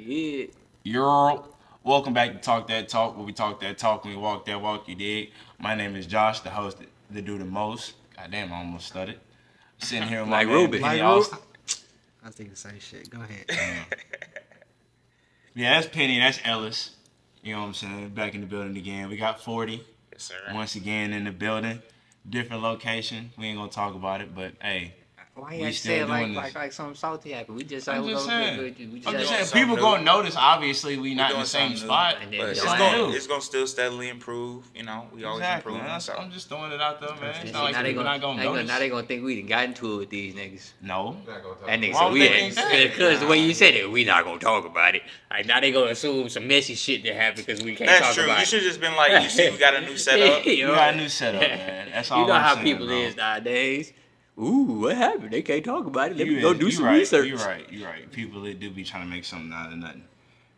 Yeah. You're welcome back to Talk That Talk, where we talk that talk and we walk that walk. You dig? My name is Josh, the host that do the most. God damn, I almost stuttered. Sitting here with my Like man Ruben. Penny Like Ru- Austin. I think the same shit. Go ahead. Yeah, that's Penny. That's Ellis. You know what I'm saying? Back in the building again. We got 40 Yes, sir. once again in the building. Different location. We ain't gonna talk about it, but hey, Why We you have to still say it doing like this. something salty happened? We just I'm like just saying. we I'm just just doing saying. something People new. gonna notice. Obviously, we not in doing the same something new. spot. And then But it's it's something gonna new. it's gonna still steadily improve. You know, we always Exactly. improving. Man. So I'm just throwing it out there, man. It's And not like now they people not gonna notice. now they gonna think we done got into it with these niggas. No. That nigga Why said would we they ain't think that? because the way you said it, we not gonna talk about it. Like now they gonna assume some messy shit that happened because we can't that's talk true. about You it. should just been like, you see, we got a new setup. We got a new setup, man. That's all You know I'm how saying, people bro. is nowadays. Ooh, what happened? They can't talk about it. Let me go do you some right, research. You're right. You're right. People that do be trying to make something out of nothing.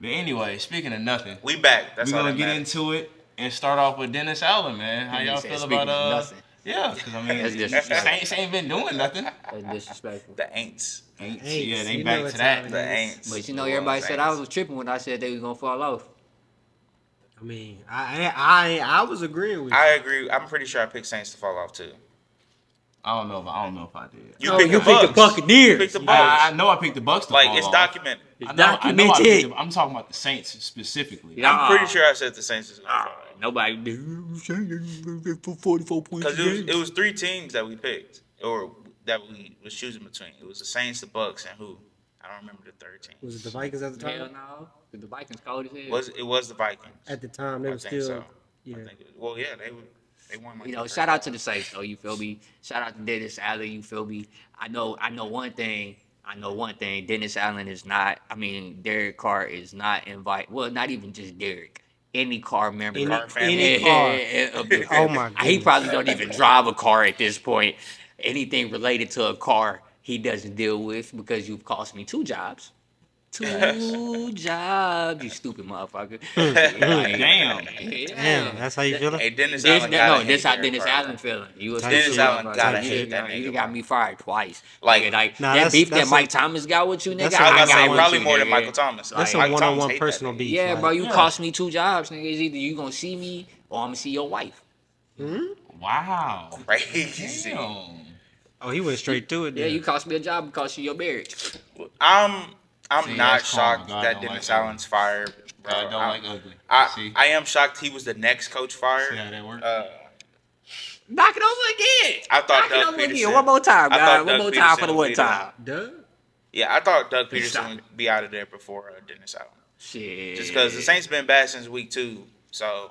But anyway, speaking of nothing, We back. That's we're all gonna that get matters. into it and start off with Dennis Allen, man. How You y'all said feel speaking about of nothing. Yeah, because I mean, That's the disrespectful. Saints ain't been doing nothing. That's disrespectful. The Aints. Ain't, Ain't, yeah, they you back know to it's that. how it The is. Aints. But you know, The everybody Aints. said I was tripping when I said they was gonna fall off. I mean, I was agreeing with you. I agree. I'm pretty sure I picked Saints to fall off too. I don't know if I did. You No, picked you the picked the Bucks. Buccaneers. You picked the Bucks. I know I picked the Bucks to Like fall it's off. documented. It's I know I documented. picked I'm talking about the Saints specifically. Yeah. I'm pretty sure I said the Saints is gonna fall off. Nobody 44 points. Because it was 3 teams that we picked, or that we was choosing between. It was the Saints, the Bucks, and who? I don't remember the third team. Was it the Vikings at the time? Hell no. The Vikings cold as hell. It was the Vikings? At the time, they I were think still. so. Yeah. I think well, yeah, they won. Like You know, the shout third out to the Saints though. You feel me? Shout out to Dennis Allen. You feel me? I know one thing. Dennis Allen is not. I mean, Derek Carr is not invite. Well, not even just Derek. Any car member. Any car. Oh my He goodness. probably don't even drive a car at this point. Anything related to a car, he doesn't deal with because you've cost me 2 jobs. 2 jobs, you stupid motherfucker. Damn. Damn, that's how you feeling? Hey, Dennis Allen gotta hate This how Derek Dennis Carr. Allen feeling. You a Dennis stupid Allen motherfucker. gotta You hate done- that You nigga, got bro. me fired twice. Like- Nigga, Nah, that that's- beef that that's Mike a- Thomas got with you, nigga. that's I was I gonna say got probably you, more than nigga. Michael Thomas. That's Like, a Michael Thomas one-on-one hate that personal nigga. beef. Yeah, like, bro, you Yeah. cost me 2 jobs, nigga. It's either you gonna see me or I'm gonna see your wife. Wow. Crazy. Damn. Oh, he went straight through it. Yeah, Then. you cost me a job because of your marriage. I'm See, not that's karma. shocked God that don't Dennis like Allen's fired, bro. God don't like ugly. See? I am shocked he was the next coach fired. See how that works? Knock it over again. I thought Knock it Doug over Peterson. again. One more time, I guys. thought One Doug more time for Peterson the would one be the time. Duh. Yeah, I thought Doug Peterson Stop would be out of there before Dennis Allen. Shit. Just because the Saints been bad since week 2, so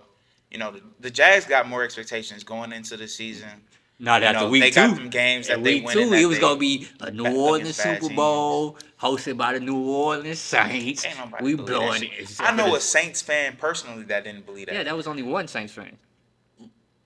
you know the Jags got more expectations going into the season. Not You after know, week they 2. got them games that In they week win. 2, and that it was they- gonna be a New against Orleans bad Super teams. Bowl hosted by the New Orleans Saints. Ain't nobody We believe that blowing shit. it. I know a Saints fan personally that didn't believe that. Yeah, that was only one Saints fan.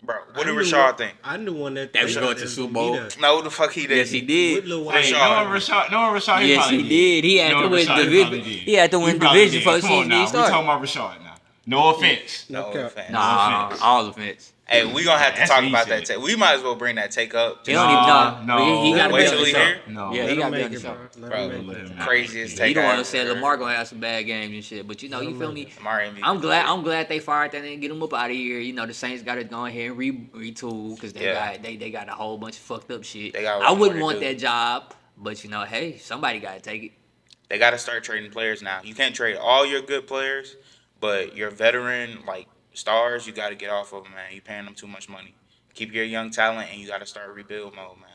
Bro, I what did knew Rashard one- think? I knew one that That was going to was Super gonna be Bowl. there. No, the fuck he did. Yes, he With did. Lil Hey, Wayne. Rashard, he Yes, probably he did. He had to win Rashard, division. probably did. He had to win probably division did. for the Come on season now, he we started. talking about Rashard now. No offense. No No cap. offense. Nah, offense. all offense. Hey, we gonna have to That's talk what he about said. that take. We might as well bring that take up. He don't even know. no. He gotta Wait be till on the he show. here? No. Yeah, Let he him gotta be make on the it, show. bro. Let Bro, him make it. craziest He take. don't want ever, to say bro. Lamar gonna have some bad games and shit, but you know, you feel me? Lamar MVP. I'm glad they fired that and get him up out of here. You know, the Saints got to go ahead and retool because Yeah. they got a whole bunch of fucked up shit. They got a I lot wouldn't more want to do. that job, but you know, hey, somebody got to take it. They got to start trading players now. You can't trade all your good players, but your veteran like stars, you got to get off of them, man. You paying them too much money. Keep your young talent, and you got to start rebuild mode, man.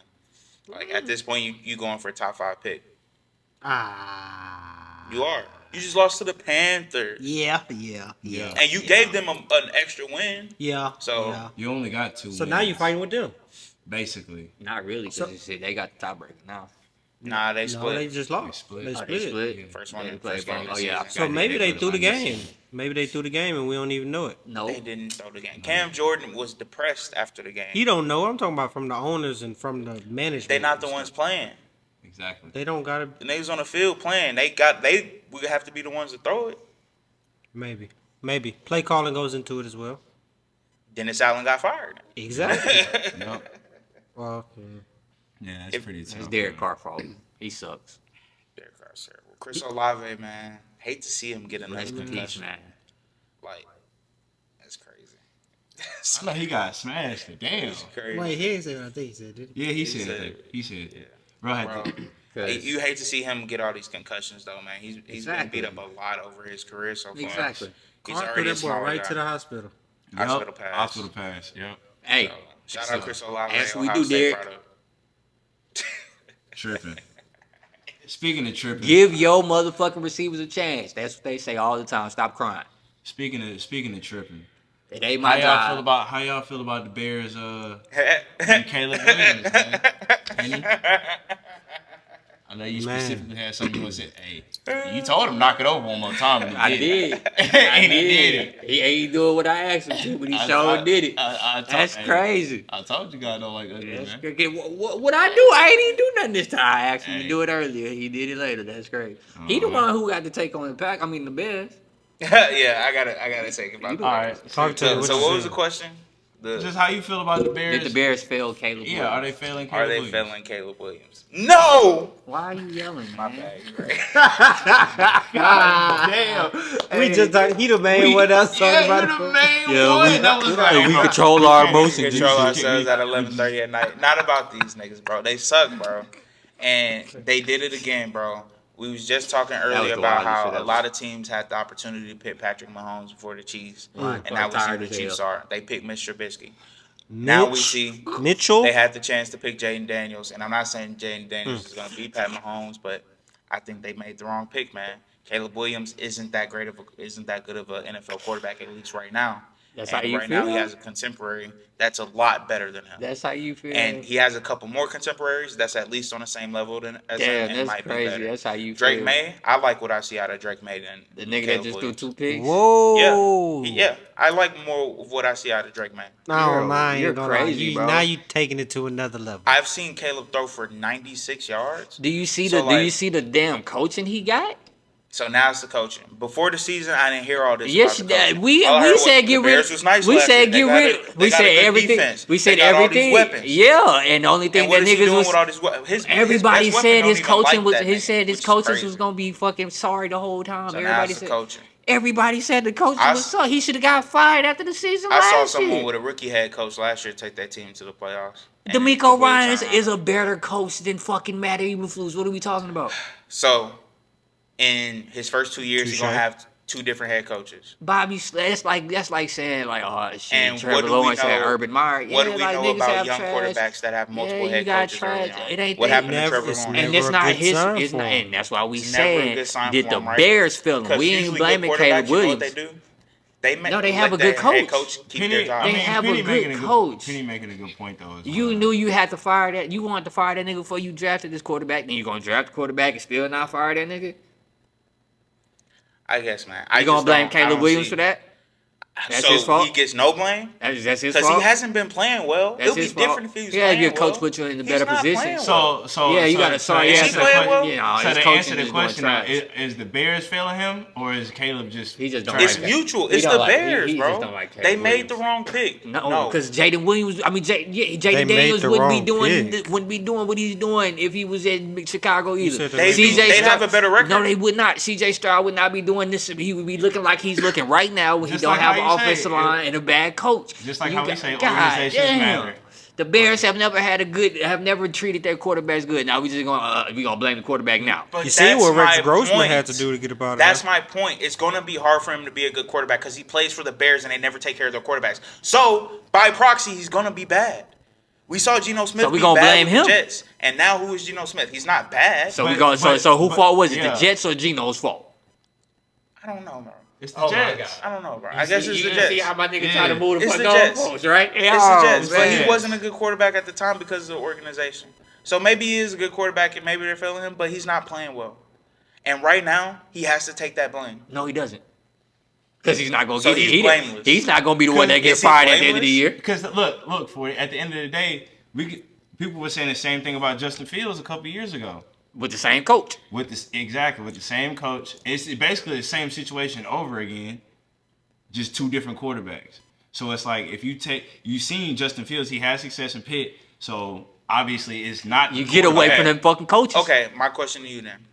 Like at this point, you going for a top 5 pick. Ah. You are. You just lost to the Panthers, Yeah. and you gave them an extra win. Yeah. So- yeah. You only got 2 So now you're fighting with them. basically. Not really, because So- they got the tiebreaker now. Nah, they No, split. they just lost. They split. They Oh, split. They it. split. First one. They played First game of the oh, yeah. season. So maybe they threw the They game. Maybe they threw the game and we don't even know it. No, They didn't throw the game. Cam Jordan was depressed after the game. He don't know. I'm talking about from the owners and from the management. They not the and ones stuff. playing. Exactly. They don't got to. The niggas on the field playing. We have to be the ones to throw it. Maybe. Play calling goes into it as well. Dennis Allen got fired. Exactly. Yep. Well, Yeah, that's pretty it's tough. Derek man. Carr fault. He sucks. Derek Carr, sir. Chris Olave, man, hate to see him get a nice Rest in peace, concussion. man. Like, that's crazy. I know he got smashed. Damn. That's crazy. Wait, he ain't say what I think he said, did he? Yeah, he said said it. it. He said it. Bro had Bro, to. you hate to see him get all these concussions, though, man. He's Exactly. been beat up a lot over his career so far. Exactly. He's Clark put already a that boy small right guy. to the hospital. Hospital Yup. pass. Hospital pass. Yep. Hey, So, shout out Chris Olave. As we Ohio do, State Derek. product. Tripping. Speaking of tripping. give your motherfucking receivers a chance. That's what they say all the time. Stop crying. Speaking of tripping. It ain't How my y'all feel job. about the Bears and Caleb Williams, man? Any? I know you Man. specifically had something you want to say. Hey, you told him knock it over one more time, and he I did. did. I And he did did. He ain't doing what I asked him to, but he I- sure I- did it. That's crazy. I told you God don't like ugly, That's man. crazy. What I do? I ain't even do nothing this time. I asked him to do it earlier. He did it later. That's crazy. He the one who got to take on the pack. I mean the Bears. Yeah, I gotta take about You that. All right. Talk to So, me. so what was the question? Just how you feel about the Bears? Did the Bears fail Caleb? Yeah, are they Williams? failing? Are Caleb they Williams? failing Caleb Williams? No. Why are you yelling, My man? bad. You're right. Damn. We just talked. He the main one us talking about you the it. main Yeah, one. we- That was we like, control bro, our we can't- emotions. We Jesus. control ourselves at 11:30 at night. Not about these niggas, bro. They suck, bro. And they did it again, bro. We was just talking was earlier the about wildest shit how a ever. lot of teams had the opportunity to pick Patrick Mahomes before the Chiefs, Right. and now we see Tired who the as Chiefs hell. are. They picked Mr. Trubisky. Now we see Mitchell. they had the chance to pick Jaden Daniels, and I'm not saying Jaden Daniels is going to beat Pat Mahomes, but I think they made the wrong pick, man. Caleb Williams isn't that good of an NFL quarterback, at least right now. That's and how you right now he feel? has a contemporary that's a lot better than him. That's how you feel. And he has a couple more contemporaries that's at least on the same level as him Damn, and that's might be crazy. better. That's how you Drake feel. May, I like what I see out of Drake May than The nigga Caleb that just Williams. threw 2 picks. Whoa. Yeah, I like more of what I see out of Drake May. No, You're- man, you're you're gonna lie. crazy, bro. Now you taking it to another level. I've seen Caleb throw for 96 yards. Do you see So, the Do you like- see the damn coaching he got? So now it's the coaching. Before the season, I didn't hear all this. Yes, about the coaching. we All I heard was said the get Bears rid. was nice We last year. said They get got rid. a- We they got a said good everything. defense. We They said got all these everything. weapons. Yeah, and the only thing And what that is he niggas doing was with all these weapons? everybody best said weapon his don't even coaching like was. that He nigga, said his which is coaches crazy. was gonna be fucking sorry the whole time. So now Everybody it's the said. coaching. Everybody said the coach I was s- sorry. He should have got fired after the season I saw last someone year. with a rookie head coach last year take that team to the playoffs. And D'Amico it really Ryan turned is around. a better coach than fucking Matt Eberflus. What are we talking about? So, in his first 2 years, he's Touche. gonna have 2 different head coaches. Bobby, that's like saying like, oh shit, And Trevor what do we Lawrence and know? Urban Meyer. What do Yeah, we like, know niggas about have young trash. quarterbacks that have multiple Yeah, you head got coaches early trash. on? It ain't What that- happened to Never- Trevor it's Lawrence? And never it's a not good his. sign It's for not, him. and that's why we It's never a saying good sign did for the him, right? Bears feel him. Because We ain't usually blaming good Caleb quarterbacks, you know what Williams. they do? They have a let good their head coach. keep their job. They have a good coach. Penny making a good point though. as You well. knew you had to fire that. You wanted to fire that nigga before you drafted this quarterback. Then you gonna draft the quarterback and still not fire that nigga? I guess, man. You gonna blame Caleb Williams for that? That's so his fault? he gets no blame That's his because fault. he hasn't been playing well. That's It'll be his fault. different if he was Yeah, playing your coach well. put you in a He's better not position. playing well. So Yeah, you got a sorry Is ass. he playing well? You know, So his to coaching answer the is doing question, now, trash. is the Bears failing him or is Caleb just? He just don't trying It's like to- that. mutual. He It's don't the like- he- Bears, he bro. just don't like Caleb They made Williams. the wrong pick. No, because Jaden Williams. I mean, Jaden They made Daniels the wouldn't be wrong doing pick. wouldn't be doing what he's doing if he was in Chicago either. said They'd CJ have a better record. No, they would not. CJ Stroud would not be doing this. He would be looking like he's looking right now when he Just don't like have how an you say offensive it. line and a bad coach. Just like You how we got- say God organizations damn. matter. The Bears have never treated their quarterbacks good. Now we gonna blame the quarterback now. But You see that's what Rex my Grossman point. had to do to get about it. That's my point. It's going to be hard for him to be a good quarterback because he plays for the Bears and they never take care of their quarterbacks. So, by proxy, he's going to be bad. We saw Geno Smith So we be gonna bad blame with the him? Jets. And now who is Geno Smith? He's not bad. So But- so who but- fault was it? yeah. The Jets or Geno's fault? I don't know, bro. It's the Oh my Jets. I don't know, bro. I guess it's the You Jets. see how my nigga Yeah. try to move the It's fuck the on Jets. folks, right? It's the Jets, but man. he wasn't a good quarterback at the time because of the organization. So maybe he is a good quarterback and maybe they're failing him, but he's not playing well. And right now, he has to take that blame. No, he doesn't. Because he's not gonna So get it. he's He blameless. he's not gonna be the one that gets Is he fired at the end of the blameless? year. Because look for it. At the end of the day, people were saying the same thing about Justin Fields a couple years ago. With the same coach. With the same coach. It's basically the same situation over again, just 2 different quarterbacks. So it's like if you seen Justin Fields, he had success in Pitt. So obviously it's not You get away Okay. from them fucking coaches. Okay, my question to you then.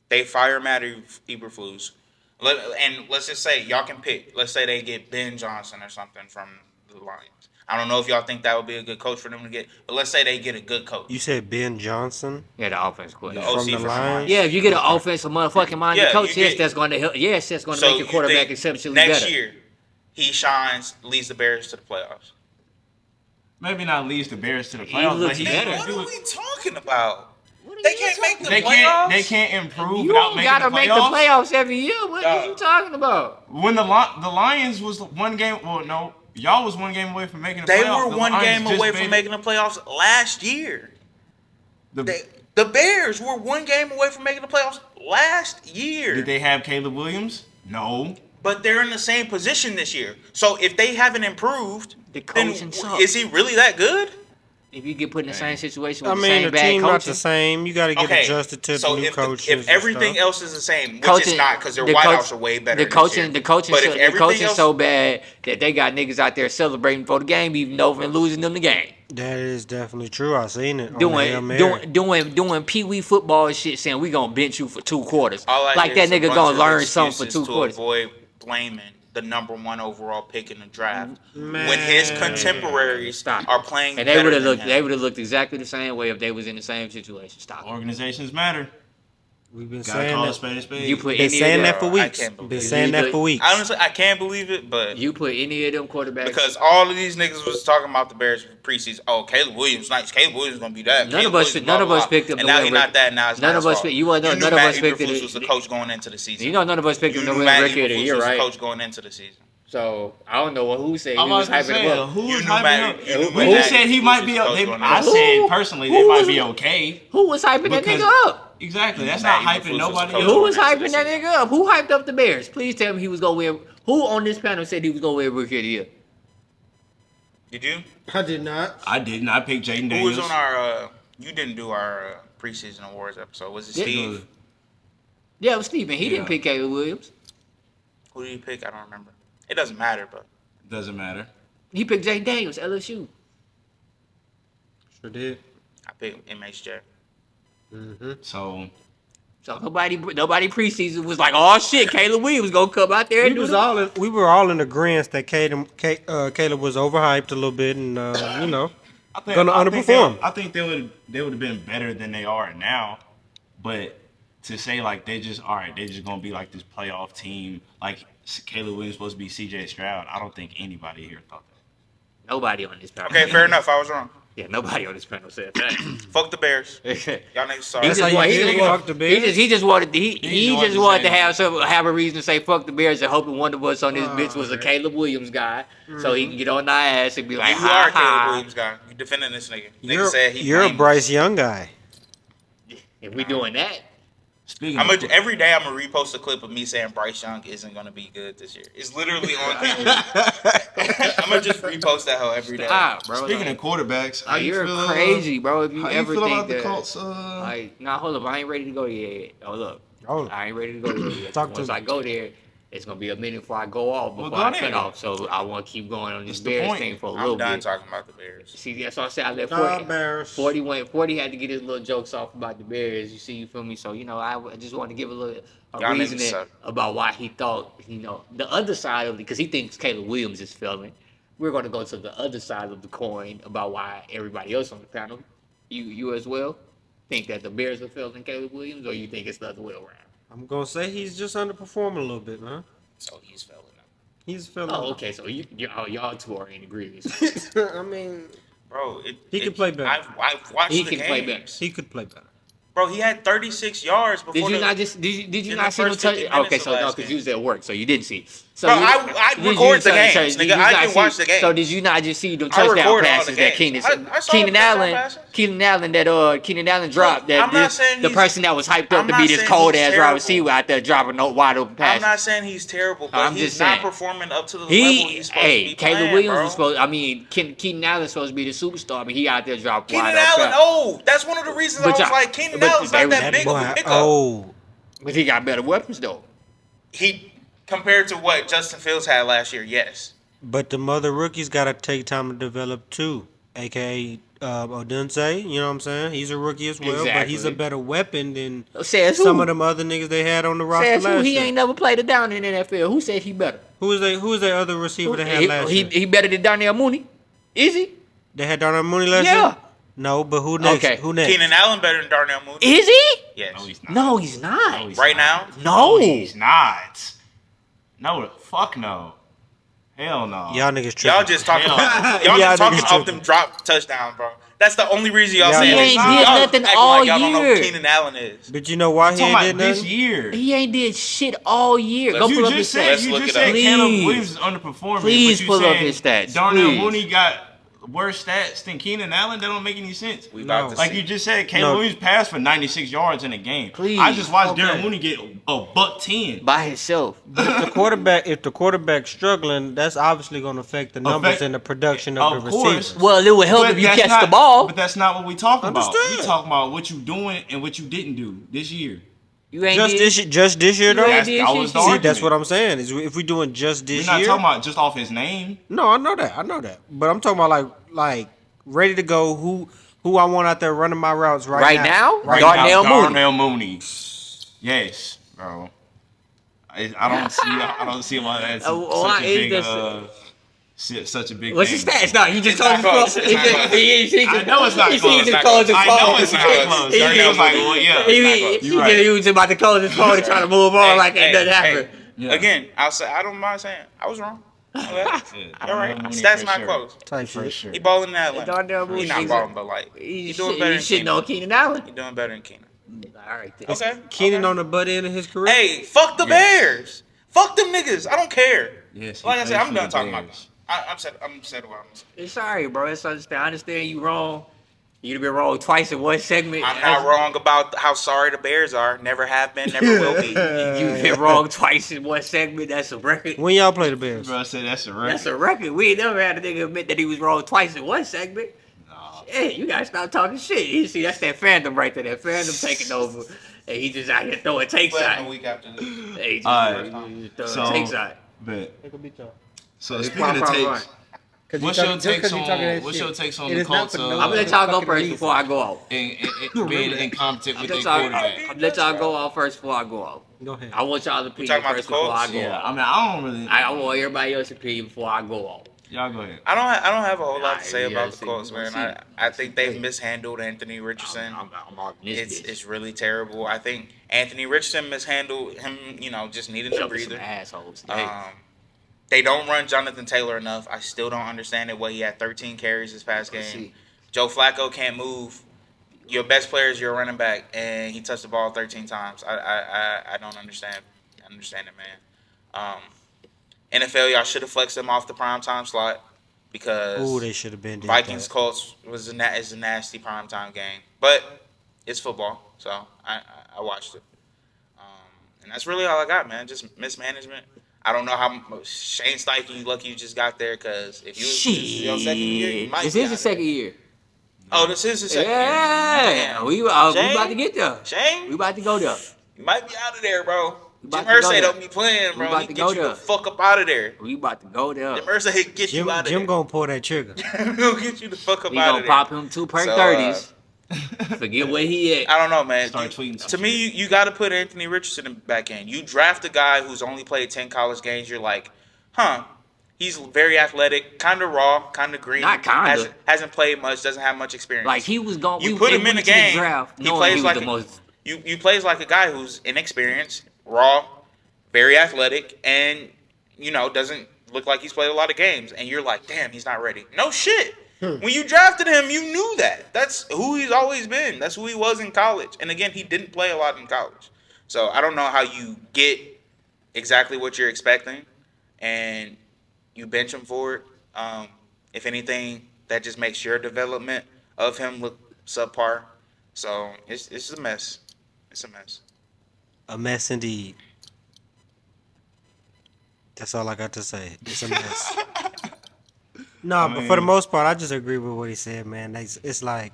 They fire Matt Eberflus. And let's just say y'all can pick. Let's say they get Ben Johnson or something from the Lions. I don't know if y'all think that would be a good coach for them to get, but let's say they get a good coach. You said Ben Johnson Yeah, the offense The coordinator. OC from the for Lions? Yeah, if you get an offensive motherfucking minded Yeah, coach, you yes, get- that's going to help. Yes, that's going to So make your you quarterback think exceptionally next better. year he shines, leads the Bears to the playoffs. Maybe not leads the Bears to the He playoffs, looks but he better. What are we talking about? What are They you can't make the They playoffs. can't improve You without don't making gotta the make the playoffs. playoffs every year. What are you Dog. talking about? When the Lions was one game, well, no, y'all was one game away from making the They playoffs. were The one Lions game just away made from it. making the playoffs last year. The- The Bears were one game away from making the playoffs last year. Did they have Caleb Williams? No. But they're in the same position this year. So if they haven't improved, The then coaching sucks. is he really that good? If you get put in the same situation I with the mean, same the bad team not coaching, the same. You got to get Okay, adjusted to so the new if, coaches. if everything else is the same, which coaching it's not because their the wideouts coach- are way better. The this coaching, year. the coaching, But so, if the everything coaching else, so bad that they got niggas out there celebrating before the game, even though and losing them the game. that is definitely true. I seen it. On the Hail Doing Mary. doing pee wee football shit, saying we gonna bench you for 2 quarters. all I Like hear that is a nigga bunch gonna of learn something for excuses 2 to quarters. avoid blaming the #1 overall pick in the draft Man. when his contemporaries Stop. are playing And they better would have than looked. him. They would have looked exactly the same way if they was in the same situation. Stop. Organizations matter. We've been Gotta saying call a that. spade a spade. You put Been any saying of that them, for I weeks. can't believe Been it. saying that for weeks. Honestly, I can't believe it, but you put any of them quarterbacks. because all of these niggas was talking about the Bears preseason. Oh, Caleb Williams, nice. Caleb Williams gonna be that. None Caleb of us- Williams, none blah, of blah, us blah. picked him And to now win he not record. that. Now it's None not of his us fault. picked- you wanna know- knew none of Matt us picked Eberflus it- was the coach going into the season. you know, none of us picked him You to knew win Matt record of the Eberflus year, was the right? coach going into the season. So I don't know who said he I'm was about to hyping say, him up. who You was knew hyping Matt- up? you knew We Matt just said he might be. Eberflus was They, going I into said personally they who might was- be okay. Who was hyping that Because- nigga up? Exactly. That's Matt not Eberflus hyping was nobody coach up. Who was going into hyping the that season. nigga up? Who hyped up the Bears? Please tell me he was gonna win. Who on this panel said he was gonna win rookie of the year? Did you? I did not. I didn't. I picked Jaden Who was Daniels. on our? You didn't do our preseason awards episode. Was it Yeah. Steve? Yeah, it was Steven. He Yeah. didn't pick Caleb Williams. Who did he pick? I don't remember. It doesn't matter, but Doesn't matter. He picked Jay Daniels, LSU. Sure did. I picked MHJ. So So nobody preseason was like, oh shit, Caleb Williams gonna come out there and do the We were all in agreement that Caleb was overhyped a little bit, and you know, I think, Gonna I think underperform. I think they would have been better than they are now, but to say like they just gonna be like this playoff team like Caleb Williams supposed to be C.J. Stroud. I don't think anybody here thought that. Nobody on this panel. Okay, fair enough. I was wrong. Yeah, nobody on this panel said that. Fuck the Bears. he Y'all niggas sorry. That's how you feel? just Fuck the Bears? he just wanted he wanted just to wanted say to have a reason to say fuck the Bears and hoping one of us on this bitch was a Caleb Williams guy, so he can get on our ass and be like, You ha are a Caleb ha. Williams guy. You defending this nigga. Nigga said he You're a blameless. Bryce Young guy. If we doing that, Speaking I'm of, every day I'm gonna repost a clip of me saying Bryce Young isn't gonna be good this year. It's literally on TV. I'm gonna just repost that hoe every day. stop, bro. speaking like, of quarterbacks, oh, you're crazy, bro. If you How you ever feel think about that, the Colts? like, nah, hold up, I ain't ready to go yet. Hold up. Oh, I ain't ready to go there yet. Talk to Once me. I go there, it's gonna be a minute before I go off before go I there. cut off. So I want to keep going on this That's the Bears point. thing for a I'm little done bit. talking about the Bears. See, that's why I said I let Nah, 40, Bears. 40 had to get his little jokes off about the Bears. You see, you feel me? So you know, I just wanted to give a little Y'all niggas reasoning suck. about why he thought the other side of it because he thinks Caleb Williams is failing. We're going to go to the other side of the coin about why everybody else on the panel, you as well, think that the Bears are failing Caleb Williams, or you think it's the other way around? I'm gonna say he's just underperforming a little bit, man. So he's failing now. He's feeling. Oh, okay. So y'all two are in agreement. I mean, Bro, He can play better. I've watched He the can games. play better. he could play better. Bro, he had 36 yards before Did you the, not just did you in not the see him first touch? 50 minutes Okay, of so no, last because game. you was at work, so you didn't see. So Bro, you- I did record you- the games, did nigga. you I not can see- watch the game. So did you not just see them I touchdown record all the passes that games. Keenan I saw the touchdown passes. Keenan Allen dropped that I'm not saying the he's- person that was hyped up I'm to not be this saying cold he's ass wide terrible. receiver out there dropping no wide open I'm passes. not saying he's terrible, but I'm he's just not saying. performing up to the level he's supposed to be Caleb playing, Williams bro. was supposed. I mean, Keenan Allen's supposed to be the superstar, but he out there dropping Keenan wide open Allen, passes. oh, that's one of the reasons I But was y'all- like, Keenan but Allen's they- not that That big of a boy, pickup. oh, But he got better weapons though. He compared to what Justin Fields had last year, yes. but the mother rookies gotta take time to develop too, aka Odunze, you know what I'm saying? He's a rookie as well, but he's a Exactly. better weapon than Says some who? of them other niggas they had on the roster Says who? last He year. ain't never played it down in the NFL. Who said he better? Who is their other receiver they had last year? He better than Darnell Mooney? Is he? They had Darnell Mooney last Yeah. year? No, but who next? Okay. Who next? Keenan Allen better than Darnell Mooney. Is he? Yes. No, he's not. No, he's not. No, he's Right not. now? No. He's not. No, the fuck no. Hell no. Y'all niggas tripping. Y'all just talking Hell. about y'all Y'all just talking niggas off tripping. them drop touchdowns, bro. That's the only reason y'all Y'all saying niggas- this. He ain't did Y'all nothing acting all like y'all don't know year. who Keenan Allen is. But you know why he I'm ain't talking did about this nothing? year. He ain't did shit all year. Go Let's- pull up You his just stats. said Let's you look just it up. said Caleb Please. Williams is underperforming. Please but you pull up said his stats, Darnell please. Mooney got worse stats than Keenan Allen. That don't make any sense. We about No. to Like see. you just said, Caleb No. Williams passed for 96 yards in a game. Please. I just watched Okay. Darnell Mooney get a $110. By himself. If the quarterback's struggling, that's obviously going to affect the numbers and the production of the course. receivers. Well, it would help But if you that's catch not- the ball. But that's not what we talking about. Understood. We talking about what you doing and what you didn't do this year. You ain't Just did. this year, You though. ain't That's, did that shit. was the See, argument. that's what I'm saying. Is if we doing just We're this not year? talking about just off his name. No, I know that. But I'm talking about like ready to go. Who I want out there running my routes Right now? Right Darnell now. Mooney. Darnell Mooney. Yes, bro. I don't see why that's Why such a is big this- such a big What's his thing. stats? No, you just It's told not his close. phone. It's not close. I know it's not He close. just closed his I phone. know it's not He- close. he- Darnell was like, well, yeah. He was about to close his phone and try to move on like it doesn't happen. Yeah. Again, I'll say I don't mind saying I was wrong. Okay. Yeah, All right. Darnell Mooney Stats for not sure. close. Type For shit. sure. He balling in Atlanta. Darnell Mooney He not is balling, but like He he doing better than shitting Keenan. on Keenan Allen. He doing better than Keenan. All right. then. Okay. Keenan okay. on the butt end of his career. Hey, fuck the Bears. Fuck them niggas. I don't care. Yes, he Like I said, plays I'm for done the talking about Bears. this. I'm set what I'm saying. It's sorry, bro. It's understand. I understand you wrong. You've been wrong twice in one segment. I'm not wrong about how sorry the Bears are. Never have been, never will be. You've been wrong twice in one segment. That's a record. When y'all play the Bears? Bro, I said that's a record. That's a record. We ain't never had a nigga admit that he was wrong twice in one segment. Hey, you gotta stop talking shit. You see, that's that fandom right there. That fandom taking over. And he just out here throwing takes Playing a out. week after this. Hey, he just Alright. throwing So- takes out. But so It's speaking of probably takes, right. what's your takes on the Colts I'm gonna let y'all go first before I go off. and being incompetent I'm with their let y'all, quarterback? I'm let y'all go off first before I go off. Go ahead. I want y'all's opinion talking about first the before I Colts? go Yeah, off. I mean, I don't really. I want everybody else's opinion before I go off. Y'all go ahead. I don't have a whole lot to say Yeah, about the see, Colts, we'll man. see. I think they've mishandled Anthony Richardson. I'm off this bitch. It's really terrible. I think Anthony Richardson mishandled him, just needing a Jumping some breather. assholes today. They don't run Jonathan Taylor enough. I still don't understand it. What he had 13 carries this past Let's game. see. Joe Flacco can't move. Your best player is your running back, and he touched the ball 13 times. I don't understand. It, man. NFL, y'all should have flexed him off the primetime slot because Ooh, they should have been. did Vikings that. Colts is a nasty primetime game, but it's football, so I watched it, and that's really all I got, man. Just mismanagement. I don't know how Shane Steichen. You lucky you just got there because if you this is your second year, you Shit. might. This be is out the of there. second year. Oh, this is the second year. Yeah. Damn. We Shane? about to get there. Shane, We about to go there. you might be out of there, bro. about Jim to go Irsay there. don't be playing, We bro. about He to get go you there. the fuck up out of there. We about to go there. Jim Irsay he'll get Jim, you out of Jim there. gonna pull that trigger. He'll get you the fuck up We out gonna of there. pop him 2 per So, 30s. Forget where he at. I don't know, man. Start tweeting some To me, you got to put Anthony Richardson back in. You draft a guy who's only played 10 college games. You're like, he's very athletic, kind of raw, kind of green. Not kinda. Hasn't played much, doesn't have much experience. Like he was going. You put him in the game. Draft, He knowing plays he was like the a- most. you plays like a guy who's inexperienced, raw, very athletic, and doesn't look like he's played a lot of games. And you're like, damn, he's not ready. No shit. When you drafted him, you knew that. That's who he's always been. That's who he was in college. And again, he didn't play a lot in college. So I don't know how you get exactly what you're expecting, and you bench him for it. If anything, that just makes your development of him look subpar. So it's a mess. It's a mess. A mess indeed. That's all I got to say. It's a mess. No, but for the most part, I just agree with what he said, man. It's like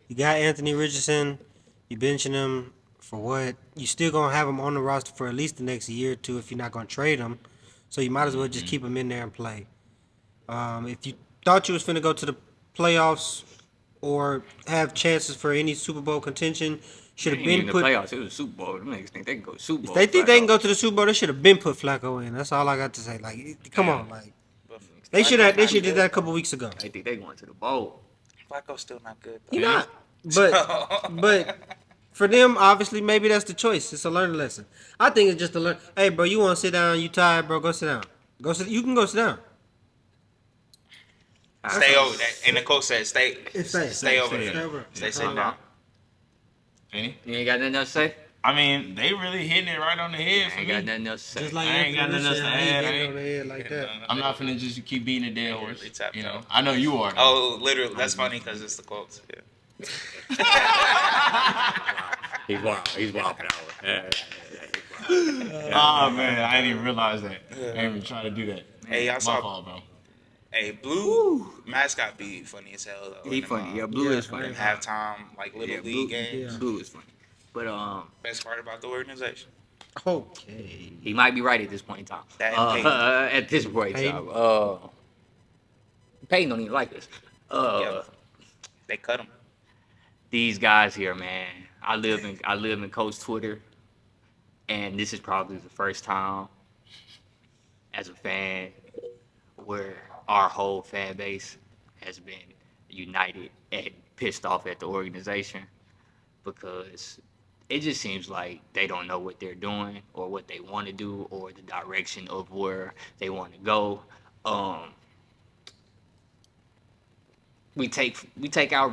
you got Anthony Richardson, you benching him for what? You still gonna have him on the roster for at least the next year or two if you're not gonna trade him. So you might as well just keep him in there and play. If you thought you was finna go to the playoffs or have chances for any Super Bowl contention should have Ain't even been the put. playoffs. It was Super Bowl. Them niggas think they can go Super Bowl. If they think they can go Flacco. to the Super Bowl, they should have been put Flacco in. That's all I got to say. Like, come on, like But they should have. They Flacco's should not did that a couple weeks ago. They think they going to the bowl. good. Flacco's still not good. He Though. not. But for them, obviously, maybe that's the choice. It's a learning lesson. I think it's just a learn. Hey, bro, you want to sit down? You tired, bro? Go sit down. Go sit. You can go sit down. Stay over there. And the coach said, stay over Stay there. over. Stay sit down. Any? You ain't got nothing else to say? I mean, they really hitting it right on the head for Ain't me. got nothing else to say. Just like I ain't got nothing else to add. I ain't- on the head like that. I'm not finna just keep beating a dead horse. Really tapped You know, out. I know you are. though. Oh, literally. That's funny because it's the quotes. Yeah. He's wild. He's wild for that Oh man, I didn't even realize that. I didn't even try to do that. Hey, y'all My saw. fault, bro. Hey, Blue mascot be funny as hell though. He in them, funny. Yeah, Blue Yeah, is funny. Them halftime like little Yeah, league Blue, games. Blue is funny. But Best part about the organization. Okay. he might be right at this point in time. That and Peyton. At this point in Peyton. time. Peyton don't even like this. Yeah. They cut him. These guys here, man. I live in Coach Twitter, and this is probably the first time as a fan where our whole fan base has been united and pissed off at the organization because it just seems like they don't know what they're doing or what they want to do or the direction of where they want to go. We take out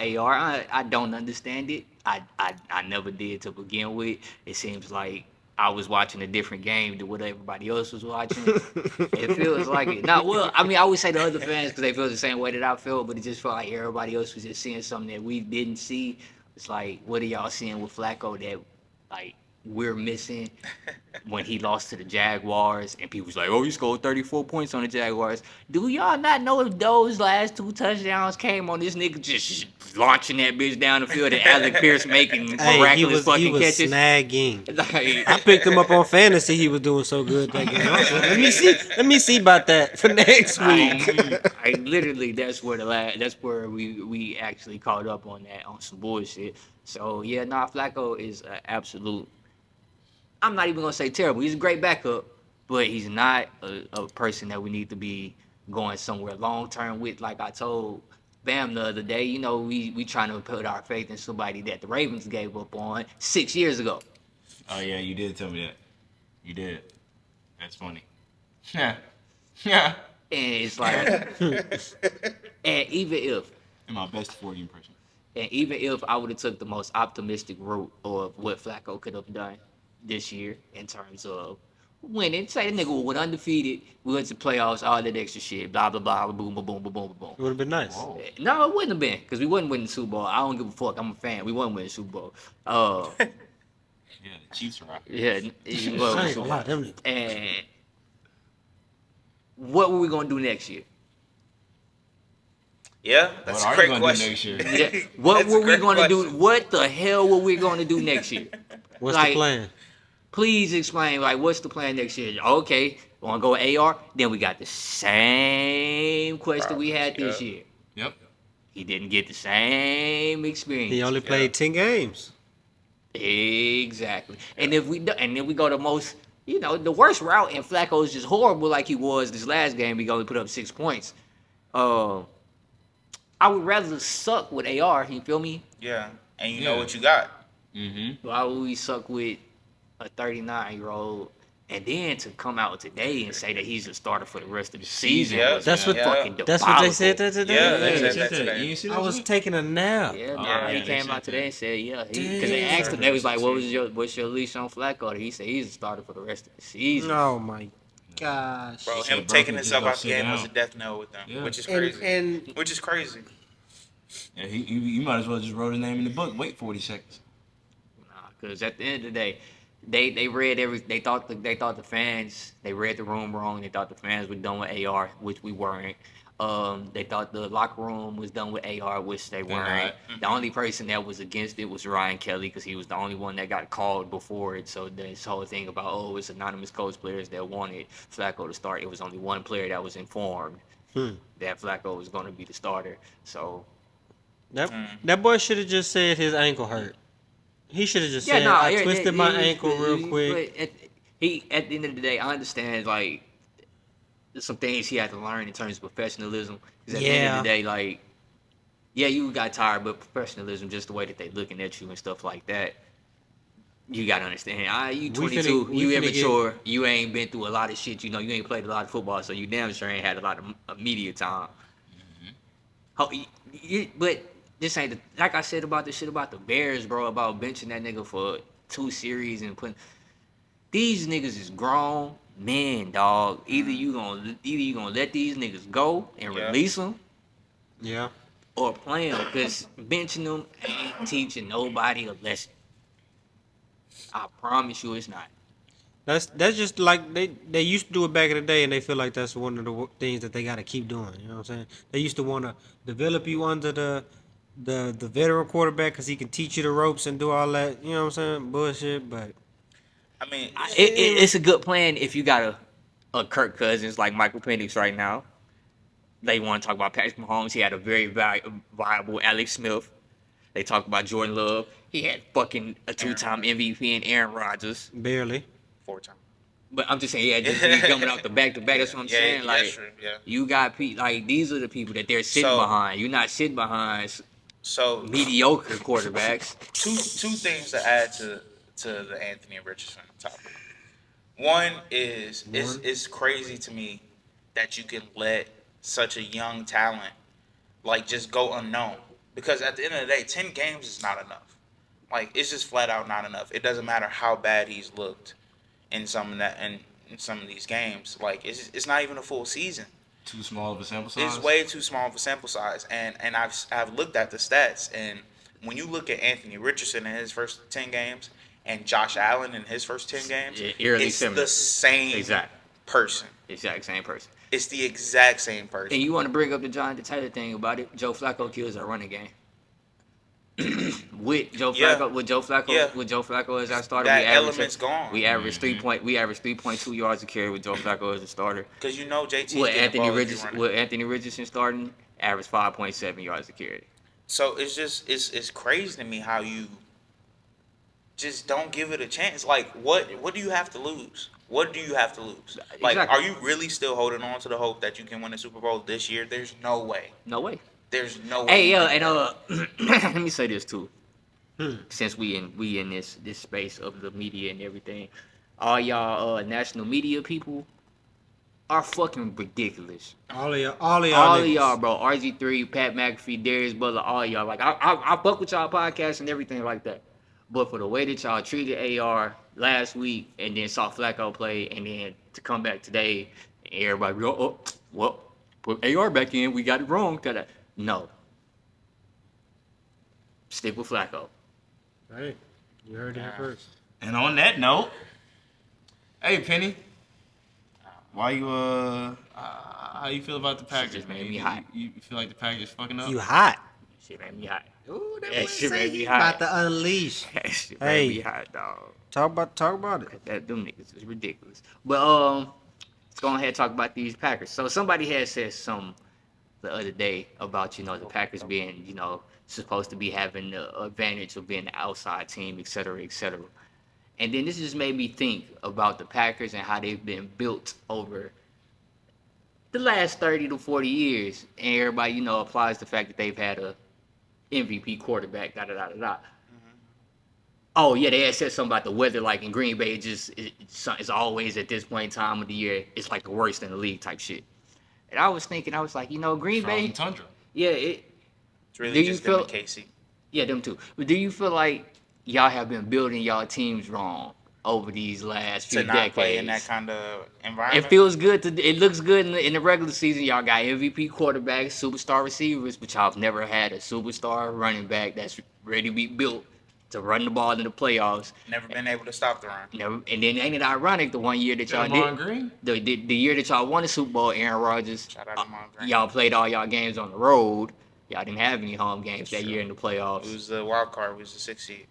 AR. I don't understand it. I never did to begin with. It seems like I was watching a different game than what everybody else was watching. It feels like it. Now, well, I mean, I always say the other fans because they feel the same way that I feel, but it just felt like everybody else was just seeing something that we didn't see. It's like, what are y'all seeing with Flacco that like we're missing when he lost to the Jaguars and people's like, oh, he scored 34 points on the Jaguars. Do y'all not know if those last 2 touchdowns came on this nigga just launching that bitch down the field and Alec Pierce making Hey, miraculous he fucking was catches? snagging. Like, I picked him up on fantasy. He was doing so good that game. I said, let me see about that for next week. I literally that's where we actually caught up on that on some bullshit. So yeah, Flacco is an absolute. I'm not even gonna say terrible. He's a great backup, but he's not a person that we need to be going somewhere long term with. Like I told Bam the other day, you know, we trying to put our faith in somebody that the Ravens gave up on 6 years ago. Oh yeah, you did tell me that. You did. That's funny. Yeah. Yeah. And it's like, and In my best 40 impression. even if I would have took the most optimistic route of what Flacco could have done this year in terms of winning, say the nigga went undefeated, we went to playoffs, all that extra shit, blah blah blah, boom boom boom boom boom boom. It would have been nice. Whoa. No, it wouldn't have been because we wasn't winning the Super Bowl. I don't give a fuck. I'm a fan. We wasn't winning the Super Bowl. Yeah, the Chiefs are out. Yeah, it I wasn't ain't Super gonna Bowl. lie, them niggas. And what were we gonna do next year? Yeah, that's What a are you great gonna question. do next year? Yeah. What That's a were we great gonna do? question. What the hell were we gonna do next year? What's Like, the plan? Please explain, like, what's the plan next year? Okay, want to go AR? Then we got the same question we had this year. Yep. He didn't get the same experience. He only played 10 games. Exactly. And if we do, and then we go the most, you know, the worst route, and Flacco is just horrible like he was this last game. He only put up 6 points. I would rather suck with AR. You feel me? Yeah, and you Yeah. know what you got. Mm-hmm. Why would we suck with a 39-year-old? And then to come out today and say that he's a starter for the rest of the season, Yeah. was That's what- fucking That's what they diabolical. said that today? Yeah, they You said said that that. today. You didn't see that I was shit? taking a nap. Yeah, Oh, nah, yeah, he they came said out today that. and said, yeah, because they Damn. asked him, they was like, what's your leash on Flacco? He said he's a starter for the rest of the season. Oh my gosh. Bro, said, him bro, taking can just himself go out the sit game was a down. death knell with them, Yeah. which is And, crazy. and Which is crazy. Yeah, you might as well just wrote his name in the book. Wait 40 seconds. Because at the end of the day, they read they thought the fans, they read the room wrong. They thought the fans were done with AR, which we weren't. They thought the locker room was done with AR, which they weren't. not. The only person that was against it was Ryan Kelly because he was the only one that got called before it. So this whole thing about, oh, it's anonymous coach players that wanted Flacco to start. It was only one player that was informed that Flacco was going to be the starter. So That boy should have just said his ankle hurt. He should have just Yeah, said, no, I twisted my ankle real quick. But at the end of the day, I understand like there's some things he had to learn in terms of professionalism. Because at the end of Yeah. the day, like, yeah, you got tired, but professionalism, just the way that they looking at you and stuff like that, you gotta understand. You 22, we you finna immature, you ain't been through a lot of shit. You know, you ain't played a lot of football, so you damn sure ain't had a lot of media time. But this ain't like I said about the shit about the Bears, bro. About benching that nigga for 2 series and putting these niggas is grown men, dog. Either you gonna let these niggas go and Yeah. release them, Yeah. or play them, because benching them ain't teaching nobody a lesson. I promise you, it's not. That's just like they used to do it back in the day, and they feel like that's one of the things that they got to keep doing. You know what I'm saying? They used to want to develop you under the veteran quarterback because he can teach you the ropes and do all that. You know what I'm saying? Bullshit. But I mean, It's a good plan if you got a Kirk Cousins like Michael Penix right now. They want to talk about Patrick Mahomes. He had a very viable Alex Smith. They talk about Jordan Love. He had fucking a 2-time MVP in Aaron Rodgers. barely. 4 times. But I'm just saying, he had just coming out the back to back. That's what I'm Yeah, saying. Like, that's true. Yeah. you got like these are the people that they're sitting So- behind. You're not sitting behind So mediocre quarterbacks. two things to add to the Anthony Richardson topic. One is it's crazy to me that you can let such a young talent like just go unknown, because at the end of the day, 10 games is not enough. Like, it's just flat out not enough. It doesn't matter how bad he's looked in some of these games. Like, it's not even a full season. Too small of a sample size. It's way too small of a sample size, and I've looked at the stats, and when you look at Anthony Richardson in his first 10 games and Josh Allen in his first 10 games, Yeah, eerily it's similar. the same Exact. person. Exact same person. It's the exact same person. And you want to bring up the Jonathan Taylor thing about it? Joe Flacco kills our running game. with Joe Yeah. Flacco, Yeah. with Joe Flacco as our starter, That element's gone. We average 3.2 yards a carry with Joe Flacco as a starter. Because you know JT's With getting the Anthony ball if you Richardson, run it. with Anthony Richardson starting, average 5.7 yards a carry. So it's just it's crazy to me how you just don't give it a chance. Like, what do you have to lose? What do you have to lose? Like, Exactly. are you really still holding on to the hope that you can win the Super Bowl this year? There's no way. No way. There's no way. Hey, you yo, can and do that. let me say this too. Since we in this space of the media and everything, all y'all national media people are fucking ridiculous. All of y'all All of niggas. y'all, bro. RG3, Pat McAfee, Darius Butler, all y'all. Like, I fuck with y'all podcasts and everything like that. But for the way that y'all treated AR last week and then saw Flacco play and then to come back today and everybody go, oh, well, put AR back in. We got it wrong. No. Stick with Flacco. Hey, you heard it here first. And on that note, hey Penny, why you how you feel about the Packers? just made man? me You- hot. You feel like the Packers fucking up? You hot. Shit made me hot. Ooh, that That boy shit say made me he hot. about to unleash. That shit Hey. made me hot, dog. Talk about it. Them niggas is ridiculous. But let's go ahead and talk about these Packers. So somebody had said something the other day about the Packers being supposed to be having the advantage of being the outside team, et cetera, et cetera. And then this just made me think about the Packers and how they've been built over the last 30 to 40 years. And everybody applies the fact that they've had a MVP quarterback. Da da da da da. Oh yeah, they had said something about the weather, like in Green Bay. It's always at this point in time of the year, it's like the worst in the league type shit. And I was thinking, I was like, Green Frozen Bay, tundra. yeah, It's do really you just them feel- and Casey. yeah, them too. But do you feel like y'all have been building y'all teams wrong over these last few To not decades? play in that kind of environment. It feels good. It looks good in the regular season. Y'all got MVP quarterbacks, superstar receivers, but y'all have never had a superstar running back that's ready to be built to run the ball in the playoffs. Never been able to stop the run. Never, and then ain't it ironic the one year that y'all Draymond did Green. the year that y'all won the Super Bowl, Aaron Rodgers, Shout out to Mom Green. y'all played all y'all games on the road. Y'all didn't have any home games that year in the It playoffs. was the wild card. It was the 6th seed.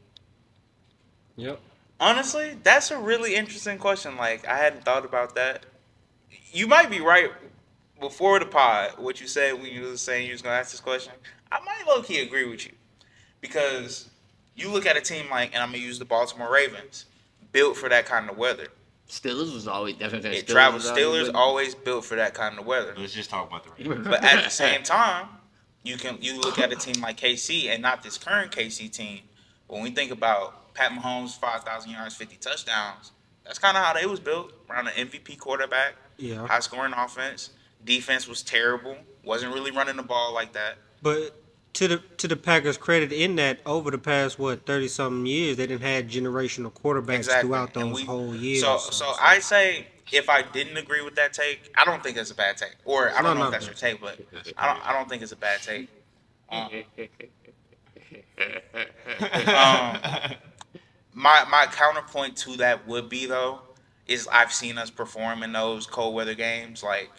Yep. Honestly, that's a really interesting question. Like, I hadn't thought about that. You might be right before the pod, what you said when you was saying you was gonna ask this question, I might low key agree with you because you look at a team like, and I'm gonna use the Baltimore Ravens, built for that kind of weather. Steelers was always definitely. It travels. Steelers always built for that kind of weather. Let's just talk about the Ravens. But at the same time, you look at a team like KC and not this current KC team. When we think about Pat Mahomes, 5,000 yards, 50 touchdowns, that's kind of how they was built around an MVP quarterback, high scoring offense. Defense was terrible. Wasn't really running the ball like that. But to the Packers' credit, in that over the past 30-something years, they didn't have generational quarterbacks throughout those whole years. So I say, if I didn't agree with that take, I don't think it's a bad take. Or I don't know if that's your take, but I don't think it's a bad take. My counterpoint to that would be though is I've seen us perform in those cold weather games. Like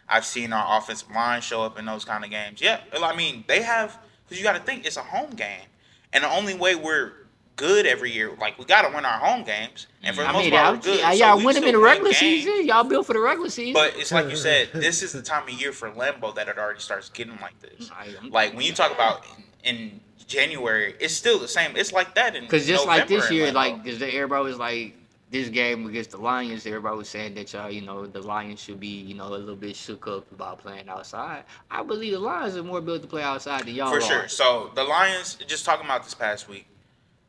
I've seen our offensive line show up in those kind of games. Yeah, I mean they have, because you got to think it's a home game, and the only way we're good every year, like we got to win our home games, and for the most part we're good. Y'all so win them in the regular season. Y'all built for the regular season. But it's like you said, this is the time of year for Lambeau that it already starts getting like this. Like when you talk about in January, it's still the same. It's like that in because just November like this year, Lambeau. like because everybody was like this game against the Lions. Everybody was saying that y'all, the Lions should be, a little bit shook up about playing outside. I believe the Lions are more built to play outside than y'all for are. sure. So the Lions, just talking about this past week,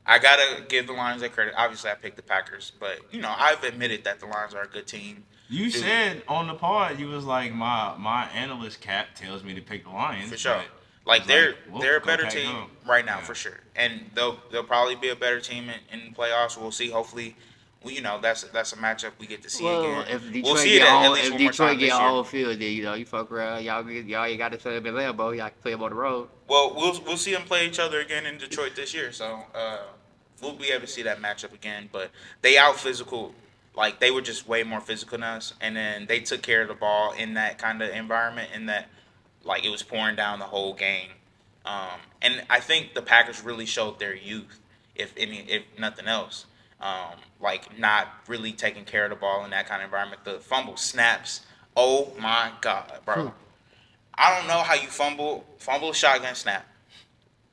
I gotta give the Lions that credit. Obviously, I picked the Packers, but I've admitted that the Lions are a good team. You said on the pod, you was like, my analyst cap tells me to pick the Lions. For sure. but Like they're a go better Pack, team go. right now Yeah. for sure, and they'll probably be a better team in the playoffs. We'll see. Hopefully, that's a matchup we get to see Well, again. if Detroit We'll see get it at home, least if one more Detroit time get this year. home field, then you fuck around. Y'all you got to play them in Lambeau. Y'all can play them on the road. Well, we'll see them play each other again in Detroit this year, so we'll be able to see that matchup again. But they out physical, like they were just way more physical than us, and then they took care of the ball in that kind of environment, in that like it was pouring down the whole game. And I think the Packers really showed their youth, if nothing else. Like not really taking care of the ball in that kind of environment. The fumble snaps. Oh my God, bro. I don't know how you fumble a shotgun snap,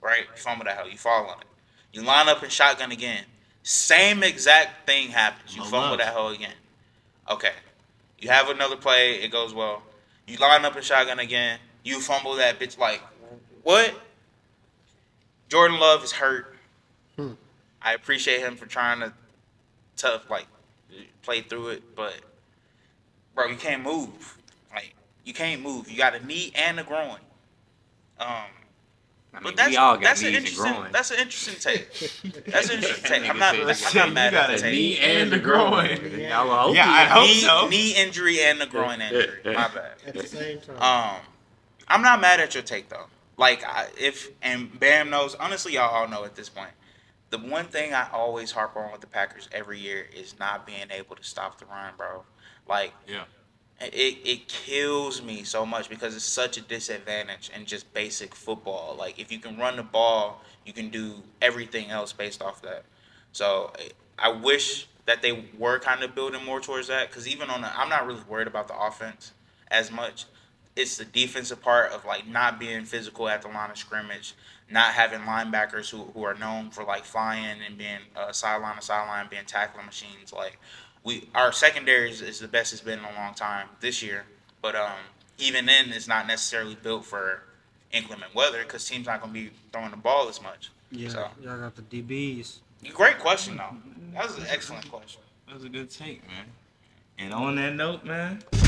right? You fumble that hell, you fall on it. You line up and shotgun again. Same exact thing happens. You fumble that hell again. Okay. You have another play, it goes well. You line up and shotgun again. You fumble that bitch. Like, what? Jordan Love is hurt. I appreciate him for trying to play through it, but bro, you can't move. Like, you can't move. You got a knee and a groin. But we all got that's knees an and interesting. groin. That's an interesting take. That's an interesting take. I'm not You mad got at a the take. knee and the groin. Y'all hope Yeah, I hope so. Knee injury and the groin injury. My bad. At the same time. I'm not mad at your take though. Like and Bam knows. Honestly, y'all all know at this point. The one thing I always harp on with the Packers every year is not being able to stop the run, bro. Like, Yeah. it kills me so much because it's such a disadvantage in just basic football. Like, if you can run the ball, you can do everything else based off that. So I wish that they were kind of building more towards that, because even I'm not really worried about the offense as much. It's the defensive part of like not being physical at the line of scrimmage, not having linebackers who are known for like flying and being sideline to sideline, being tackling machines. Like our secondary is the best it's been in a long time this year, but even then it's not necessarily built for inclement weather because teams not gonna be throwing the ball as much. Yeah, So, y'all got the DBs. great question though. That was an excellent question. That was a good take, man. And on that note, man. The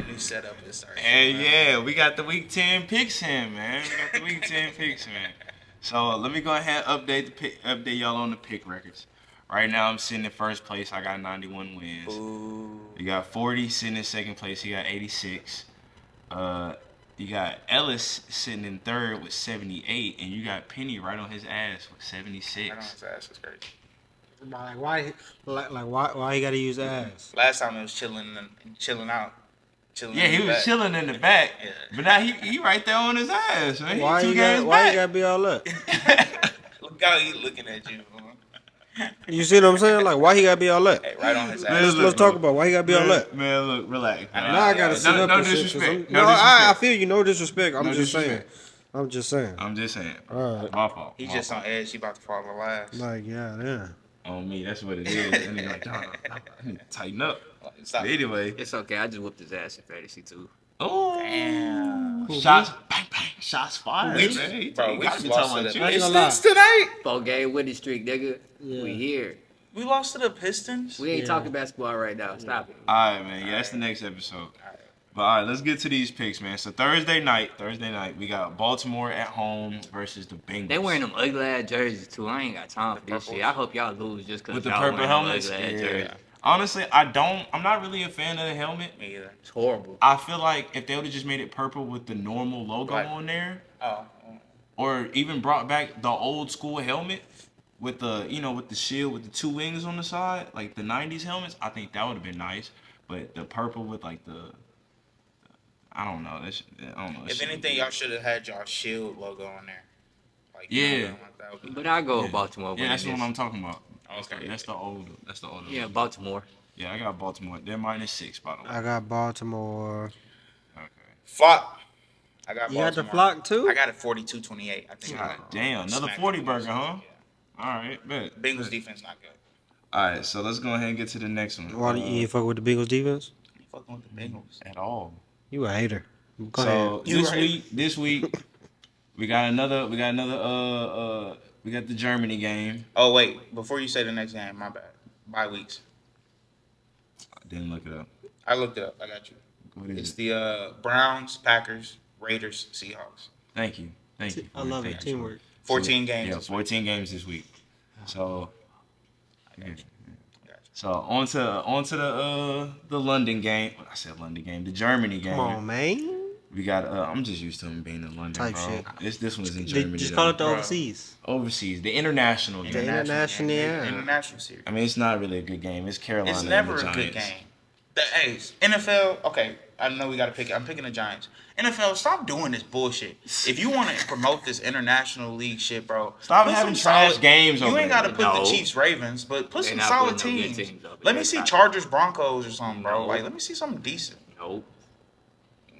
new setup is starting. And yeah, we got the week 10 picks in, man. We got the week 10 picks, man. So let me go ahead and update y'all on the pick records. Right now, I'm sitting in first place. I got 91 wins. Ooh. You got 40 sitting in second place. He got 86. You got Ellis sitting in third with 78, and you got Penny right on his ass with 76. I know his ass is crazy. Like why you gotta use ass? Last time it was chilling out. Yeah, he was chilling in the back, Yeah. but now he right there on his ass, man. Why He you 2 games gotta back. be all up? Look how he looking at you. You see what I'm saying? Like, why he gotta be all that? Hey, right on his Man, ass. look, Let's talk about why he gotta be all that. Man, look, relax. I man. know. Now I gotta No- sit up no and shit, 'cause disrespect. I'm- No No, I disrespect. feel you. No disrespect. I'm No just saying. disrespect. I'm just saying. I'm just saying. All right. My fault. He My just fault. on edge. He about to fall the last. Like, yeah. On me. That's what it is. And they're like, "Dawg, I need to tighten up. Stop. But anyway. It's okay. I just whooped his ass in fantasy too. Oh, Damn. shots, bang, bang, shots fired, We, man. You bro, we gotta just be lost talking to about the you. I ain't gonna lie. Pistons tonight. 4-game winning streak, nigga. We here. We lost to the Pistons. We ain't Yeah. talking basketball right now. Stop it. All right, man. Yeah, that's the next episode. But all right, let's get to these picks, man. So Thursday night, we got Baltimore at home versus the Bengals. They wearing them ugly ass jerseys too. I ain't got time for this purple shit. I hope y'all lose just cause with the y'all purple wearing helmets. them ugly ass Yeah. jerseys. Honestly, I'm not really a fan of the helmet. Me either. It's horrible. I feel like if they would have just made it purple with the normal logo Right. on there, Oh. or even brought back the old school helmet with the with the shield with the two wings on the side, like the '90s helmets, I think that would have been nice. But the purple with like the I don't know. I don't know. If anything, y'all should have had y'all shield logo on there. Like, Yeah. like that would be- But I go Yeah. with Baltimore. Yeah, winning that's what this. I'm talking about. Okay. That's the older. That's the older. Yeah, Baltimore. Yeah, I got Baltimore. They're -6, by the way. I got Baltimore. Okay. Flock. I got You got the Baltimore. flock too? I got it 42-28. I think. God damn, another Smacked 40 the burger, Bengals. huh? All right, bet. Bengals bet. defense not good. All right, so let's go ahead and get to the next one. Why you ain't fuck with the Bengals defense? You fucking with the Bengals. At all. You a hater. Go So ahead. You this right. week, we got another. We got the Germany game. Oh wait, before you say the next game, my bad. Bye weeks. I didn't look it up. I looked it up. I got you. What is It's it? the Browns, Packers, Raiders, Seahawks. Thank you. Thank you. I love it. Thank you. Teamwork. 14 games. Yeah, this week. 14 games this week. So, I got you. so onto the London game. I said London game. The Germany game. Come on, man. We got. I'm just used to him being in London, Type bro. shit. This one is in They Germany. just though. call it the Bro. overseas. Overseas, the international game. The international, game. yeah. International series. I mean, it's not really a good game. It's Carolina. It's and never the a good Giants. game. Hey, NFL. Okay, I know we got to pick it. I'm picking the Giants. NFL, stop doing this bullshit. If you want to promote this international league shit, bro, Stop put having some trash solid- games You over ain't there. got to put No. the Chiefs, Ravens, but put They some not solid putting no good teams. teams over Let there. me see Stop. Chargers, Broncos, or something, bro. No. Like, let me see something decent, Nope.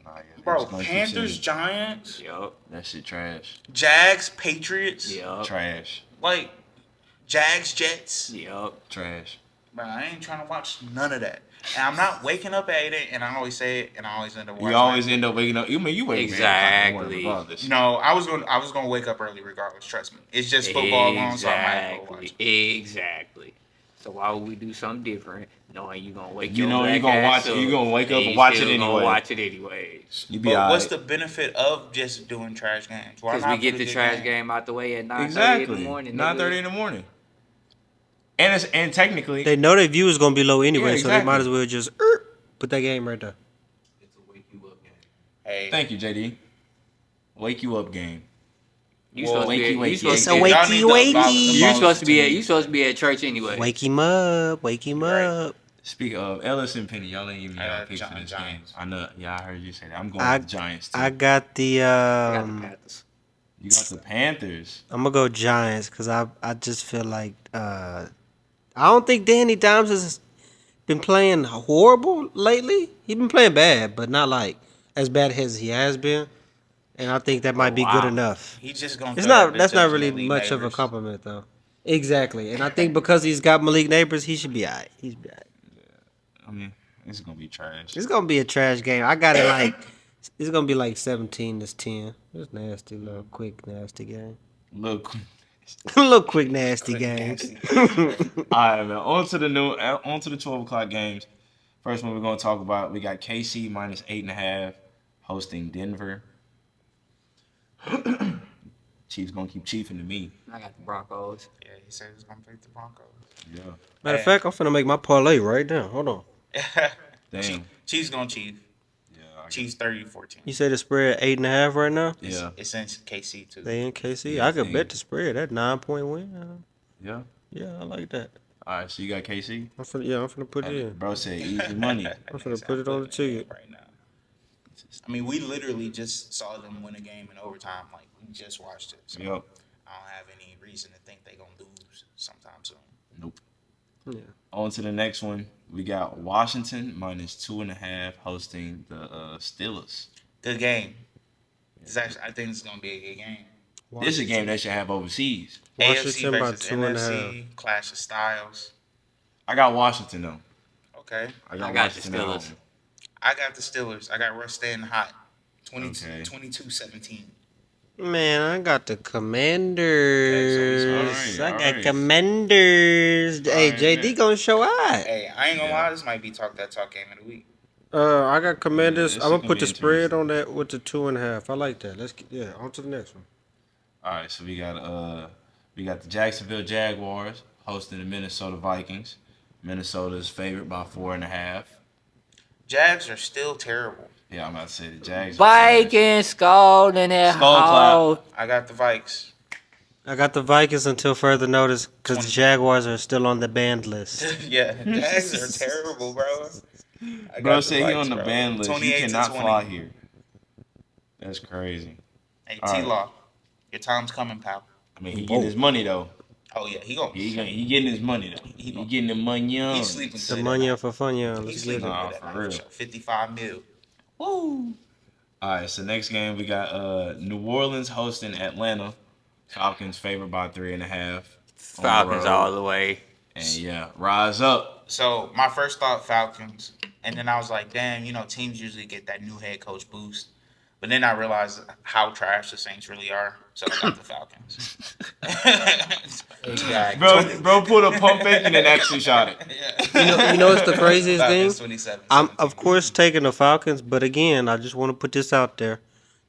Nah, yeah, bro. it's gonna keep Panthers, saying Giants, Yup. that shit trash. Jags, Patriots, Yup. Trash. like Jags, Jets. Yup. Trash. Bro, I ain't trying to watch none of that. And I'm not waking up at it, and I always say it, and I always end up watching. You always end up waking up. You mean you wake up at 8 o'clock in the morning Exactly. regardless. No, I was gonna wake up early regardless. Trust me. It's just football on, so I might as well watch. Exactly. So why would we do something different, knowing you gonna wake You your know you black gonna ass watch it. up You gonna wake up and and you watch it still gonna anyway. watch it anyways. You be But what's alright. the benefit of just doing trash games? Why Because not we put get a the good trash game out the way at 9:30 in Exactly. the morning. 9:30 in the morning. And technically, They know their view is gonna be low anyway, Yeah, so they might exactly. as well just put that game right there. Hey, thank you, JD. Wake you up game. You Well, supposed to be. wakey, You supposed It's to a be. y'all wakey, need to wakey. abolish You supposed to be. teams. You supposed to be at church anyway. Wake him up. Wake him Right. up. Speak of Ellis and Penny, y'all ain't even I y'all got picks for this Giants. game. I know. Yeah, I heard you say that. I'm going I- with the Giants too. I got the I got the Panthers. You got the Panthers. I'm gonna go Giants because I just feel like I don't think Danny Dimes has been playing horrible lately. He been playing bad, but not like as bad as he has been. And I think that might be good wow. enough. He's just gonna. It's throw not. that That's bitch not up to really Malik much of a Neighbors. compliment though. Exactly, and I think because he's got Malik Neighbors, he should be alright. He's be alright. I mean, it's gonna be trash. It's gonna be a trash game. I got it like it's gonna be like 17-10. It's nasty, little quick nasty game. Look. little quick nasty Quick, game. nasty. All right, man. On to the 12 o'clock games. First one we're gonna talk about. We got KC -8.5 hosting Denver. Chiefs gonna keep chiefing to me. I got the Broncos. Yeah, he said he's gonna pick the Broncos. Yeah. Matter of fact, I'm finna make my parlay right now. Hold on. Damn. Chiefs gonna Chief. Yeah. I guess. Chiefs 30-14. You say the spread 8.5 right now? Yeah. It's in KC too. They in KC. Yeah, I could they- bet the spread. That 9-point win. Yeah. Yeah, I like that. All right. So you got KC. I'm finna put it in. Bro said easy money. I'm finna put it on the ticket. right now. I mean, we literally just saw them win a game in overtime. Like we just watched it. So Yep. I don't have any reason to think they're gonna lose sometime soon. Yeah. On to the next one. We got Washington -2.5 hosting the Steelers. Good game. I think it's gonna be a good game. This is a game they should have overseas. AFC Washington by versus 2.5. NFC, clash of styles. I got Washington though. Okay. I got the Washington at Steelers. home. I got the Steelers. I got Russ staying hot. 22, Okay. 22-17. Man, I got the Commanders. Okay, so I all got right. Commanders. Hey, right, JD man. gonna show out. Hey, I ain't gonna Yeah. lie. This might be talk game of the week. I got Commanders. this I'm is gonna put gonna the be spread on that with the 2.5. I like that. Let's get on to the next one. All right, so we got the Jacksonville Jaguars hosting the Minnesota Vikings. Minnesota's favored by 4.5. Jags are still terrible. Yeah, I'm about to say the Jags. Vikings skull in that Skull clap. hole. I got the Vikes. I got the Vikings until further notice because the Jaguars are still on the banned list. Yeah, Jags are terrible, bro. I Bro got the said he Vikes, on the bro. ban list. He 28 to cannot 20. fly here. That's crazy. Hey, All right. T-Law, your time's coming, pal. I mean, he getting his money though. Oh yeah, he gonna. He getting his money though. He getting the money on. He's sleeping The good. money at up for fun, yeah. night. Let's He's get sleeping it. Nah, good at for night, real. sure. 55 mil. Woo! All right, so next game we got New Orleans hosting Atlanta. Falcons favored by 3.5. Falcons all the way. And yeah, rise up. So my first thought Falcons, and then I was like, damn, teams usually get that new head coach boost. But then I realized how trash the Saints really are, so I got the Falcons. Exactly. Bro pulled a pump fake and then actually shot it. You know what's the craziest Falcons thing? 27. I'm of course taking the Falcons, but again, I just want to put this out there: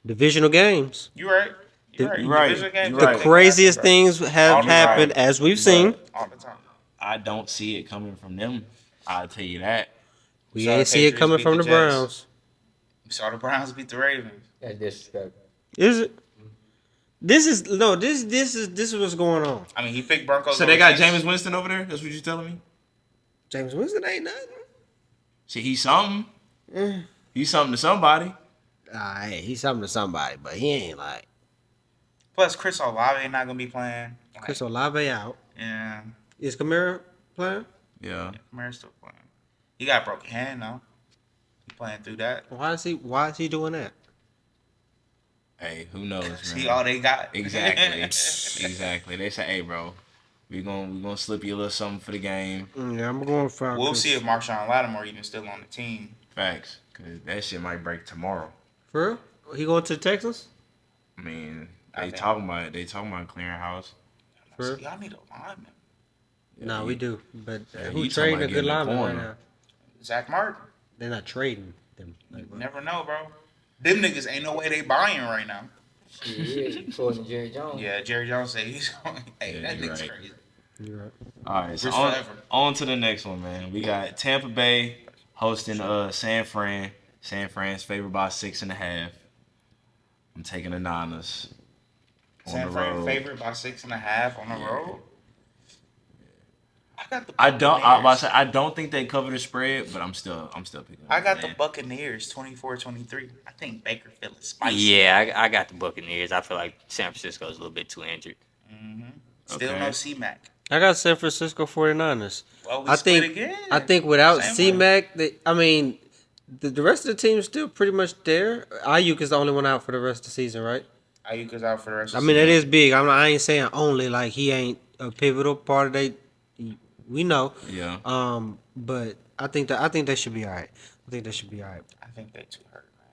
divisional games. You right. You right. You're right. Division games, You're The right. they craziest happen, things have All the happened, time. as we've seen. bro. All the time. I don't see it coming from them. I'll tell you that. We saw ain't the see it Patriots coming beat from the the Jets. Browns. We saw the Browns beat the Ravens. That's disrespectful. Is it? This is what's going on. I mean, he picked Broncos. So they over got Chiefs. Jameis Winston over there? That's what you're telling me? James Winston ain't nothing. See, he's something. Mm. He's something to somebody. Hey, he's something to somebody, but he ain't like Plus, Chris Olave not gonna be playing. Like, Chris Olave out. Yeah, Is Kamara playing? Yeah. Kamara's still playing. He got a broken hand though. He playing through that. Why is he doing that? Hey, who knows, man? See all they got. Exactly. Exactly. They say, hey, bro, we gonna slip you a little something for the game. Yeah, I'm going Falcons. We'll see if Marshawn Lattimore even still on the team. Facts. Because that shit might break tomorrow. For real? He going to Texas? I mean, I they think- talking about clearing house. For- Y'all need a lineman. Yeah, No, he- we do. But Yeah, who he talking trading about a good getting a lineman right corner. now? Zach Martin. They're not trading them. Like, You never know, bro. Them niggas ain't no way they buying right now. Shit, according to Jerry Jones. Yeah, Jerry Jones said he's going. Hey, Yeah, that you're nigga's right. crazy. you're right. All right, so Rich on, forever. on to the next one, man. We got Tampa Bay hosting San Fran. San Fran's favored by 6.5. I'm taking the Niners on San the Fran road. favorite by 6.5 on the road. I got the. I don't. Buccaneers. I don't think they cover the spread, but I'm still picking. I got man. the Buccaneers 24-23. I think Baker feeling spicy. Yeah, I got the Buccaneers. I feel like San Francisco's a little bit too injured. Mm-hmm. Still Okay. no C-Mac. I got San Francisco 49ers. Well, we I split think again. I think without Same way. C-Mac, the rest of the team is still pretty much there. Ayuk is the only one out for the rest of the season, right? Ayuk is out for the rest I of the mean, season. it is big. I ain't saying only like he ain't a pivotal part of they. We know, Yeah. but I think that should be all right. I think that should be all right. I think they too hurt, man.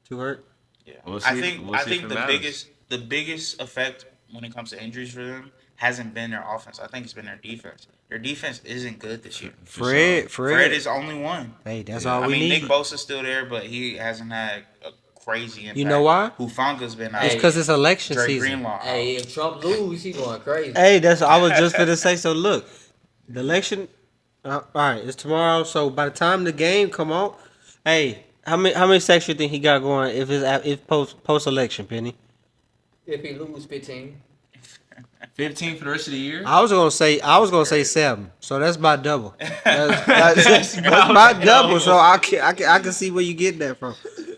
Too hurt? Yeah. We'll I see- think we'll I see think if it the matters. biggest effect when it comes to injuries for them hasn't been their offense. I think it's been their defense. Their defense isn't good this year. Fred. Fred is the only one. Hey, that's Yeah. all I we mean, need. Nick Bosa's still there, but he hasn't had a crazy impact. You know why? Hufanga's been out. It's because it's election Dre season. Greenlaw. out. Hey, if Trump lose, he going crazy. Hey, that's I was just gonna say. So look, the election. All right, it's tomorrow. So by the time the game come on, hey, how many sacks you think he got going if post election, Penny? If he lose 15. 15 for the rest of the year. I was gonna say 7. So that's about double. That's about double. So I can see where you get that from.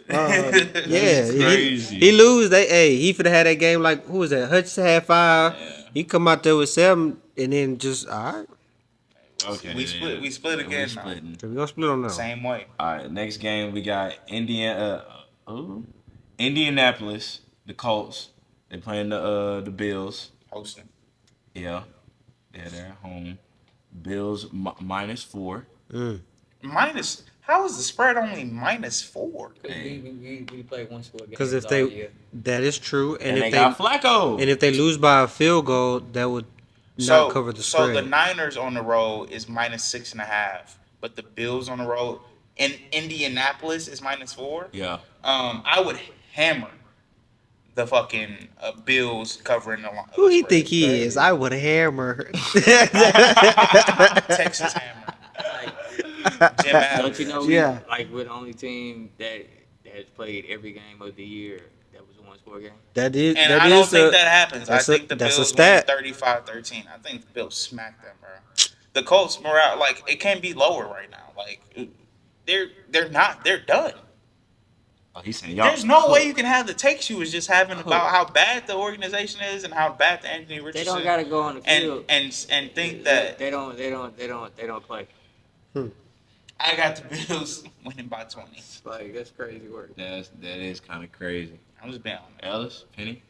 Yeah, crazy. he lose. He finna have that game like who was that? Hutchinson had 5. He come out there with 7, and then just all right. Okay. We split. We split We again. splitting. So we gonna split on that. Same way. All right. Next game we got Indianapolis, the Colts. They playing the Bills. Hosting. Yeah, they're at home. Bills -4. Minus. How is the spread only -4? We play one score game. Because if they, that is true, And they got Flacco. and if they lose by a field goal, that would not cover the So spread. the Niners on the road is -6.5, but the Bills on the road in Indianapolis is -4. Yeah. I would hammer the fucking Bills covering the line. Who he think he is? I would hammer. Texas hammer. Jim Don't Adams. you know? Yeah. Like we're the only team that has played every game of the year that was a one-score game. That is. And that I don't is think a- that happens. I that's a- think the that's a Bills stat. win 35-13. I think the Bills smack them, bro. The Colts morale, like it can't be lower right now. Like they're not. They're done. Oh, he's saying y'all. There's no way you can have the takes you was just having about how bad the organization is and how bad the Anthony They Richardson don't gotta go on the field. and think that they don't play. I got the Bills winning by 20. Like that's crazy work. That is kind of crazy. I'm just being honest. Ellis, Penny.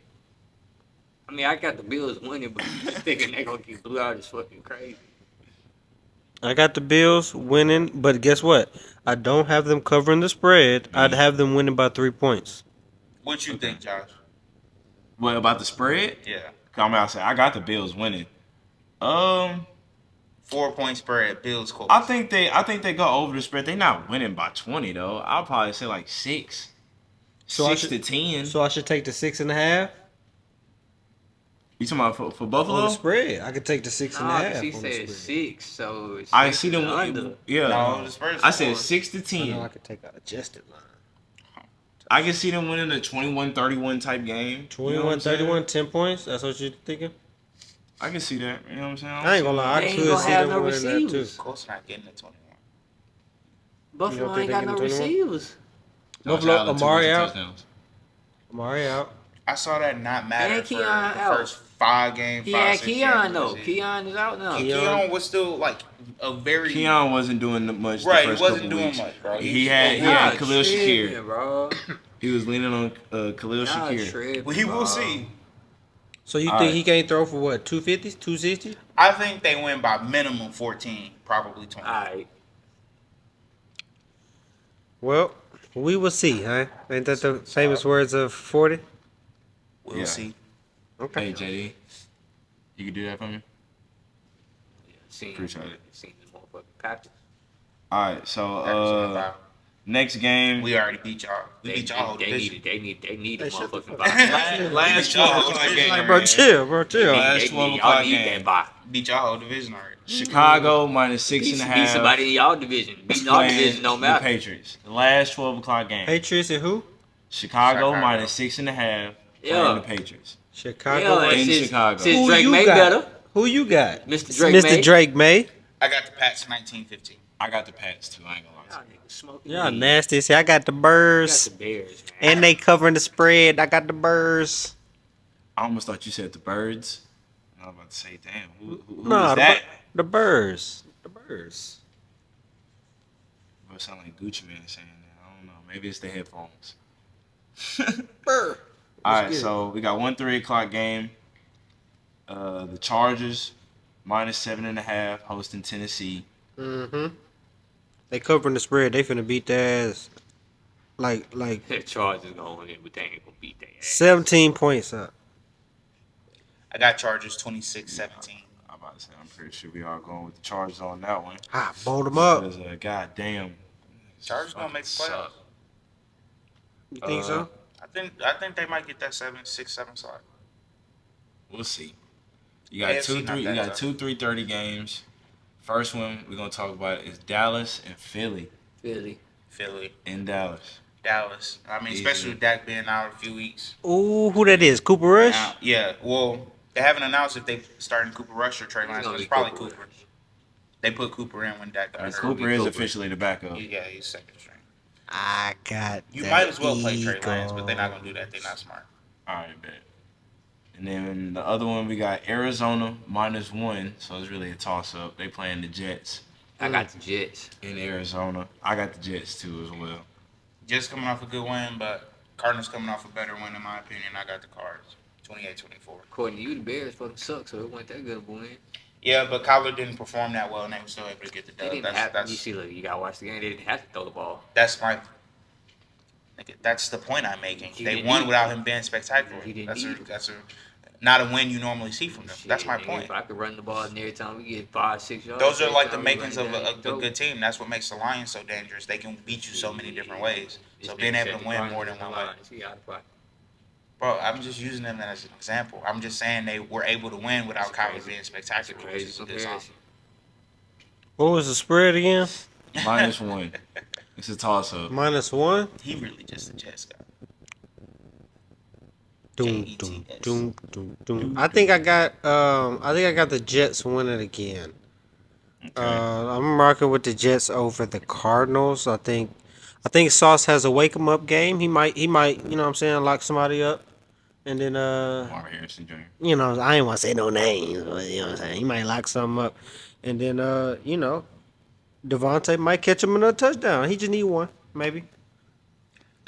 I mean, I got the Bills winning, but just thinking they're gonna get blew out is fucking crazy. I got the Bills winning, but guess what? I don't have them covering the spread. I'd have them winning by 3 points. What you think, Josh? What about the spread? Yeah. I'm out. Say I got the Bills winning. 4-point spread, Bills Colts. I think they go over the spread. They're not winning by 20 though. I'll probably say like 6. So I 6 should- to 10. So I should take the 6.5 You talking about for on Buffalo? the spread. I could take the 6.5 Nah, on because he the said spread. 6, so it's I 6 see them. is under. Yeah. No, the spread's I said 4. 6 to I 10. know I could take an adjusted line. I can see them winning a 21-31 type game. You know what I'm 21-31, 10 points. That's what you're thinking? saying? I can see that. You know what I'm saying? I ain't gonna lie. They I ain't could gonna see have them no winning that too. receivers. Colts not getting the 21. Buffalo think ain't they got get no the 21? receivers. Buffalo, Josh Allen, 2 Amari rushing out. touchdowns. Amari out. I saw that not matter And for the Keon out. first 5 games. He 5, had 6 Keon games though. of the season. Keon is out now. Keon was still like a very Keon wasn't doing much. Right, the he first wasn't couple doing weeks. much, bro. He Y'all had Khalil tripping, Shakir. bro. He was leaning on Khalil Y'all Shakir. tripping, Well, he bro. will see. So you All think right. he can't throw for what, 250, 260? I think they win by minimum 14, probably 20. All right. Well, we will see, huh? Ain't that the famous words of 40? We'll Yeah. see. Okay. Hey JD, you can do that for me. Seen, Appreciate it. Seen the motherfucking Packers. All right, so Packers on the bye. next game. We already beat y'all. We beat y'all whole They division. need a Hey, shut the motherfucking fuck bye. last Y'all 12 whole o'clock division. game. Like, bro, chill, bro, chill. Last 12 Y'all o'clock need game. that bye. Beat y'all whole division already. Chicago -6 Beat, and a beat half. somebody in y'all division. Beating our playing division don't the matter. Patriots. The last 12 o'clock game. Patriots and who? Chicago Chicago. -6 and a half. Yeah. Playing the Patriots. Chicago. Yeah, in since, Chicago. Since Who Drake you May got? better. Who you got? Mr. Drake May. Mr. Drake May. I got the Pats 19-15. I got the Pats too. I ain't gonna lie. Y'all To you. niggas smoking Y'all weed. nasty. See, I got the Got Birds. the Bears, man. And they covering the spread. I got the Birds. I almost thought you said the Birds. I was about to say, damn, who Nah, is the, that? the Birds. The Birds. It sound like Gucci Man saying that. I don't know. Maybe it's the headphones. Bird. All right, get it. so we got 1 3 o'clock game. The Chargers -7.5 hosting Tennessee. Mm-hmm. They covering the spread. They finna beat their ass. Like The Chargers gonna win, but they ain't gonna beat their ass. 17 points up. I got Chargers 26-17. I'm about to say, I'm pretty sure we are going with the Chargers on that one. Ah, bowled them up. Because, goddamn. Chargers gonna make the playoffs. Suck. You think so? I think they might get that 6-7 slot. We'll see. You got AFC not that tough. 2 3:30 games. First one we're gonna talk about is Dallas and Philly. Philly. Philly, In Dallas. Dallas. I mean, Easy. especially with Dak being out a few weeks. Ooh, who that is? Cooper Rush? Now, yeah, well, they haven't announced if they starting Cooper Rush or Trey Lance. gonna It's be probably Cooper Cooper. Rush. They put Cooper in when Dak got hurt. Cooper is officially the backup. Yeah, he's second string. I got You the might as well play Trey Lance, but they're not Eagles. gonna do that. They're not smart. All right, bet. And then the other one, we got Arizona -1. So it's really a toss-up. They playing the Jets I got the Jets. in Arizona. I got the Jets, too, as well. Just coming off a good win, but Cardinals coming off a better win in my opinion. I got the Cards, 28-24. According to you, the Bears fucking suck, so it wasn't that good of a win. Yeah, but Kyler didn't perform that well, and they were still able to get the They dub. didn't have. You see, look, you gotta watch the game. They didn't have to throw the ball. That's my. That's the point I'm making. He They didn't won need- without him being spectacular. He didn't That's need him. not a win you normally see from them. That's my Shit, nigga, point. If I could run the ball and every time we get 5-6 yards, Those are every like the time we run makings it of down, a throw. good team. That's what makes the Lions so dangerous. They can beat you so many different ways. This So nigga being able said to the win Cardinals more than is the one way. Lions. He out of pocket. Bro, I'm just using them as an example. I'm just saying they were able to win without That's Kyler crazy. being That's a spectacular. Which crazy is awesome. comparison. What was the spread again? -1. It's a toss-up. -1. He really just a Jets guy. Doom, Jets. doom, doom, doom, doom. I think I got the Jets winning again. I'm rocking with the Jets over the Cardinals. I think Sauce has a wake 'em up game. He might, you know what I'm saying, lock somebody up. And then Marvin Harrison Jr. you know, I ain't want to say no names, but you know what I'm saying. He might lock something up. And then you know, Devontae might catch him another touchdown. He just need one, maybe.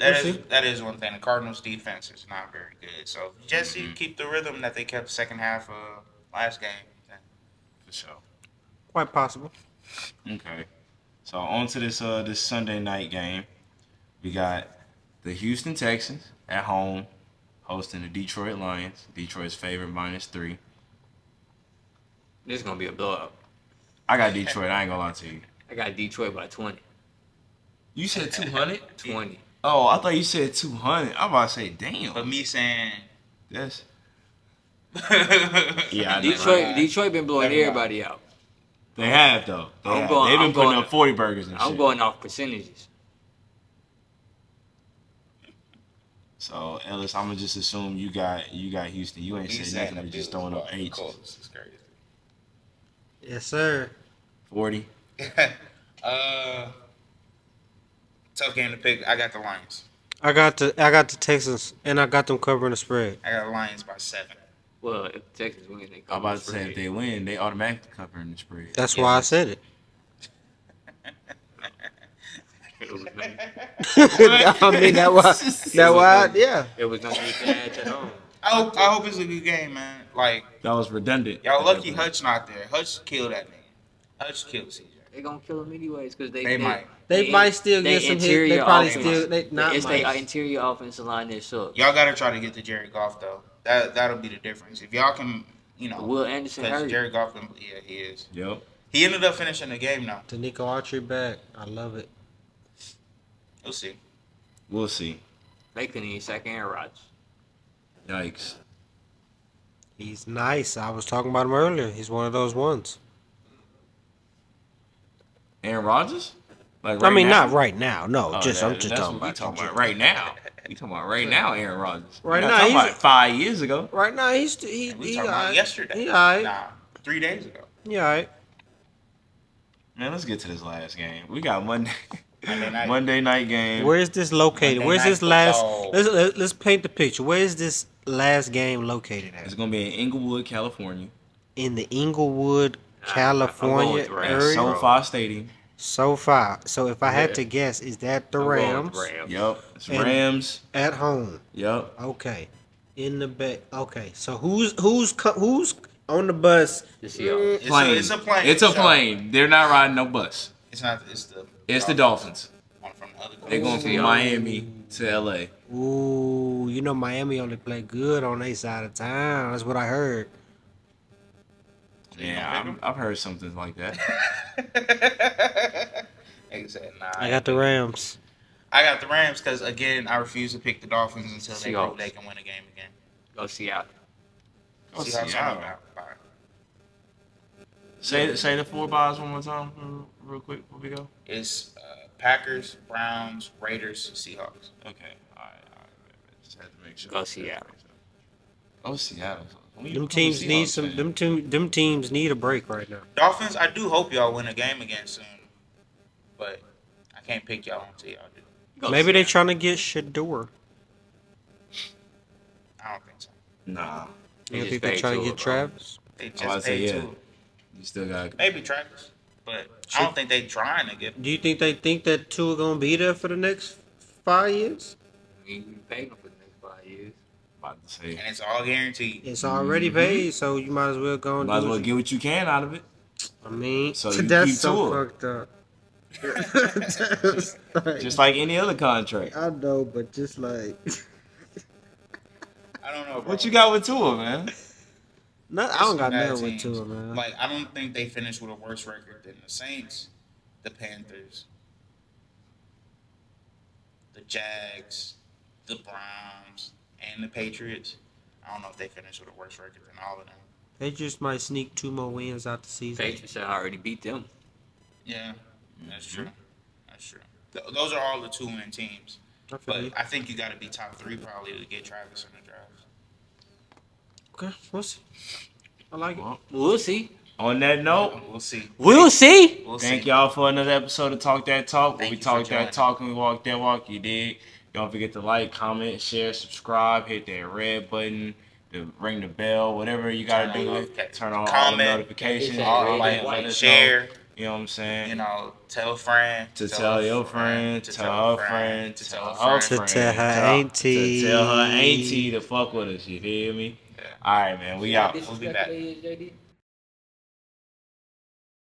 We'll see. That is one thing. The Cardinals' defense is not very good. So Jets need to keep the rhythm that they kept second half of last game. For sure. Quite possible. Okay. So on to this Sunday night game. We got the Houston Texans at home hosting the Detroit Lions. Detroit's favorite -3. This is gonna be a blowout. I got Detroit. I ain't gonna lie to you. I got Detroit by 20. You said 200? 20. Oh, I thought you said 200. I'm about to say, damn. But me saying That's yeah, Detroit been blowing Never mind. everybody out. they have though. I'm They've going- been I'm putting going- up 40 burgers and I'm shit. going off percentages. So Ellis, I'm gonna just assume you got Houston. You ain't said nothing. You're just throwing up H's. It's crazy. Yes, sir. 40. Tough game to pick. I got the Lions. I got the Texans, and I got them covering the spread. I got the Lions by 7. Well, if Texas win, they I'm about to say if they win, they automatically covering the spread. That's why I said it. It was no, I mean that why yeah. it was no need to add at home. I hope it's a good game, man. Like That was redundant. y'all lucky Hutch not there. Hutch killed that nigga. Hutch killed CJ. They gonna kill him anyways because They might. They might still get some hits. They probably still they not It's might. their interior offensive line that sucks. Y'all gotta try to get to Jared Goff though. That'll be the difference. If y'all can, you know, Will Anderson because hurt. Jared Goff, yeah, he is. Yep. He ended up finishing the game now. Danico Archery back. I love it. We'll see. We'll see. They couldn't even sack Aaron Rodgers. Yikes. He's nice. I was talking about him earlier. He's one of those ones. Aaron Rodgers? Like I mean, now? not right now. No, Oh, I'm just that's talking what we about. talking about right now. We talking about right now, Aaron Rodgers. Right We're now, not talking he's- about 5 years ago. Right now, he We talking about yesterday. He alright. Nah, 3 days ago. He alright. Man, let's get to this last game. We got Monday Monday night. Monday night game. Where is this located? Monday Where's Night this last? Football. Let's paint the picture. Where is this last game located It's at? gonna be in Inglewood, California, In the Inglewood, I'm California going with the at Rams. area. SoFi Stadium. So far. So if I had Yeah. to guess, is that the I'm going Rams with Rams. Yup. It's And- Rams. at home? Yup. Okay. In the bay. Okay. So who's on the bus? The Seahawks. It's a plane. It's a So, plane. They're not riding no bus. It's not. It's the. It's the Dolphins. One from the other. They're going from Seahawks. Miami to LA. Ooh, you know Miami only play good on their side of town. That's what I heard. Yeah, I've heard something like that. Nigga said, nah. I got the Rams. I got the Rams because again, I refuse to pick the Dolphins until they prove Seahawks. they can win a game again. Go Seattle. Oh, Seahawks Seattle. are out. Bye. Say the 4 buys one more time, real quick before we go. It's Packers, Browns, Raiders, Seahawks. Okay. All right. Just had to make sure. Go Seattle. Oh, Seattle. When you Them become a teams need Seahawks some. fan? Them teams need a break right now. Dolphins, I do hope y'all win a game again soon, but I can't pick y'all until y'all do. Go Maybe they Seattle. trying to get Shador. I don't think so. Nah. You just think they're paid trying to Tua, get bro. Travis? They I was just about to say, paid yeah. Tua. You still got. Maybe Travis, but I don't think they trying to get. Do you think they think that Tua gonna be there for the next 5 years? I mean, you paid him for the next 5 years. About to say. And it's all guaranteed. It's already paid, so you might as well go and Might as do well it. get what you can out of it. I mean, So you that's keep so Tua. fucked up. That's like- Just like any other contract. I know, but just like I don't know, bro. What you got with Tua, man? no, I There's don't some got bad nothing with teams. Tua, man. Like, I don't think they finished with a worse record than the Saints, the Panthers, the Jags, the Browns, and the Patriots. I don't know if they finished with a worse record than all of them. They just might sneak 2 more wins out the season. Patriots already beat them. Yeah, that's true. That's true. Those are all the 2-win teams. I feel But you. I think you got to be top 3 probably to get Travis in the draft. Okay, we'll see. I like it. Well, We'll see. on that note, We'll see. We'll see. We'll thank see. y'all for another episode of Talk That Talk. Where Thank we you talk for joining. that talk and we walk that walk. You dig? Don't forget to like, comment, share, subscribe, hit that red button, ring the bell, whatever you gotta Turn do. on Turn on all the comment. notifications. All all like, that, let us share. know. You know what I'm saying? You know, tell a friend. To tell your friend, to tell her friend, to tell her To friend, tell her auntie. to tell her auntie to fuck with us. You feel me? Yeah. All right, man. We out. We'll be back. JD?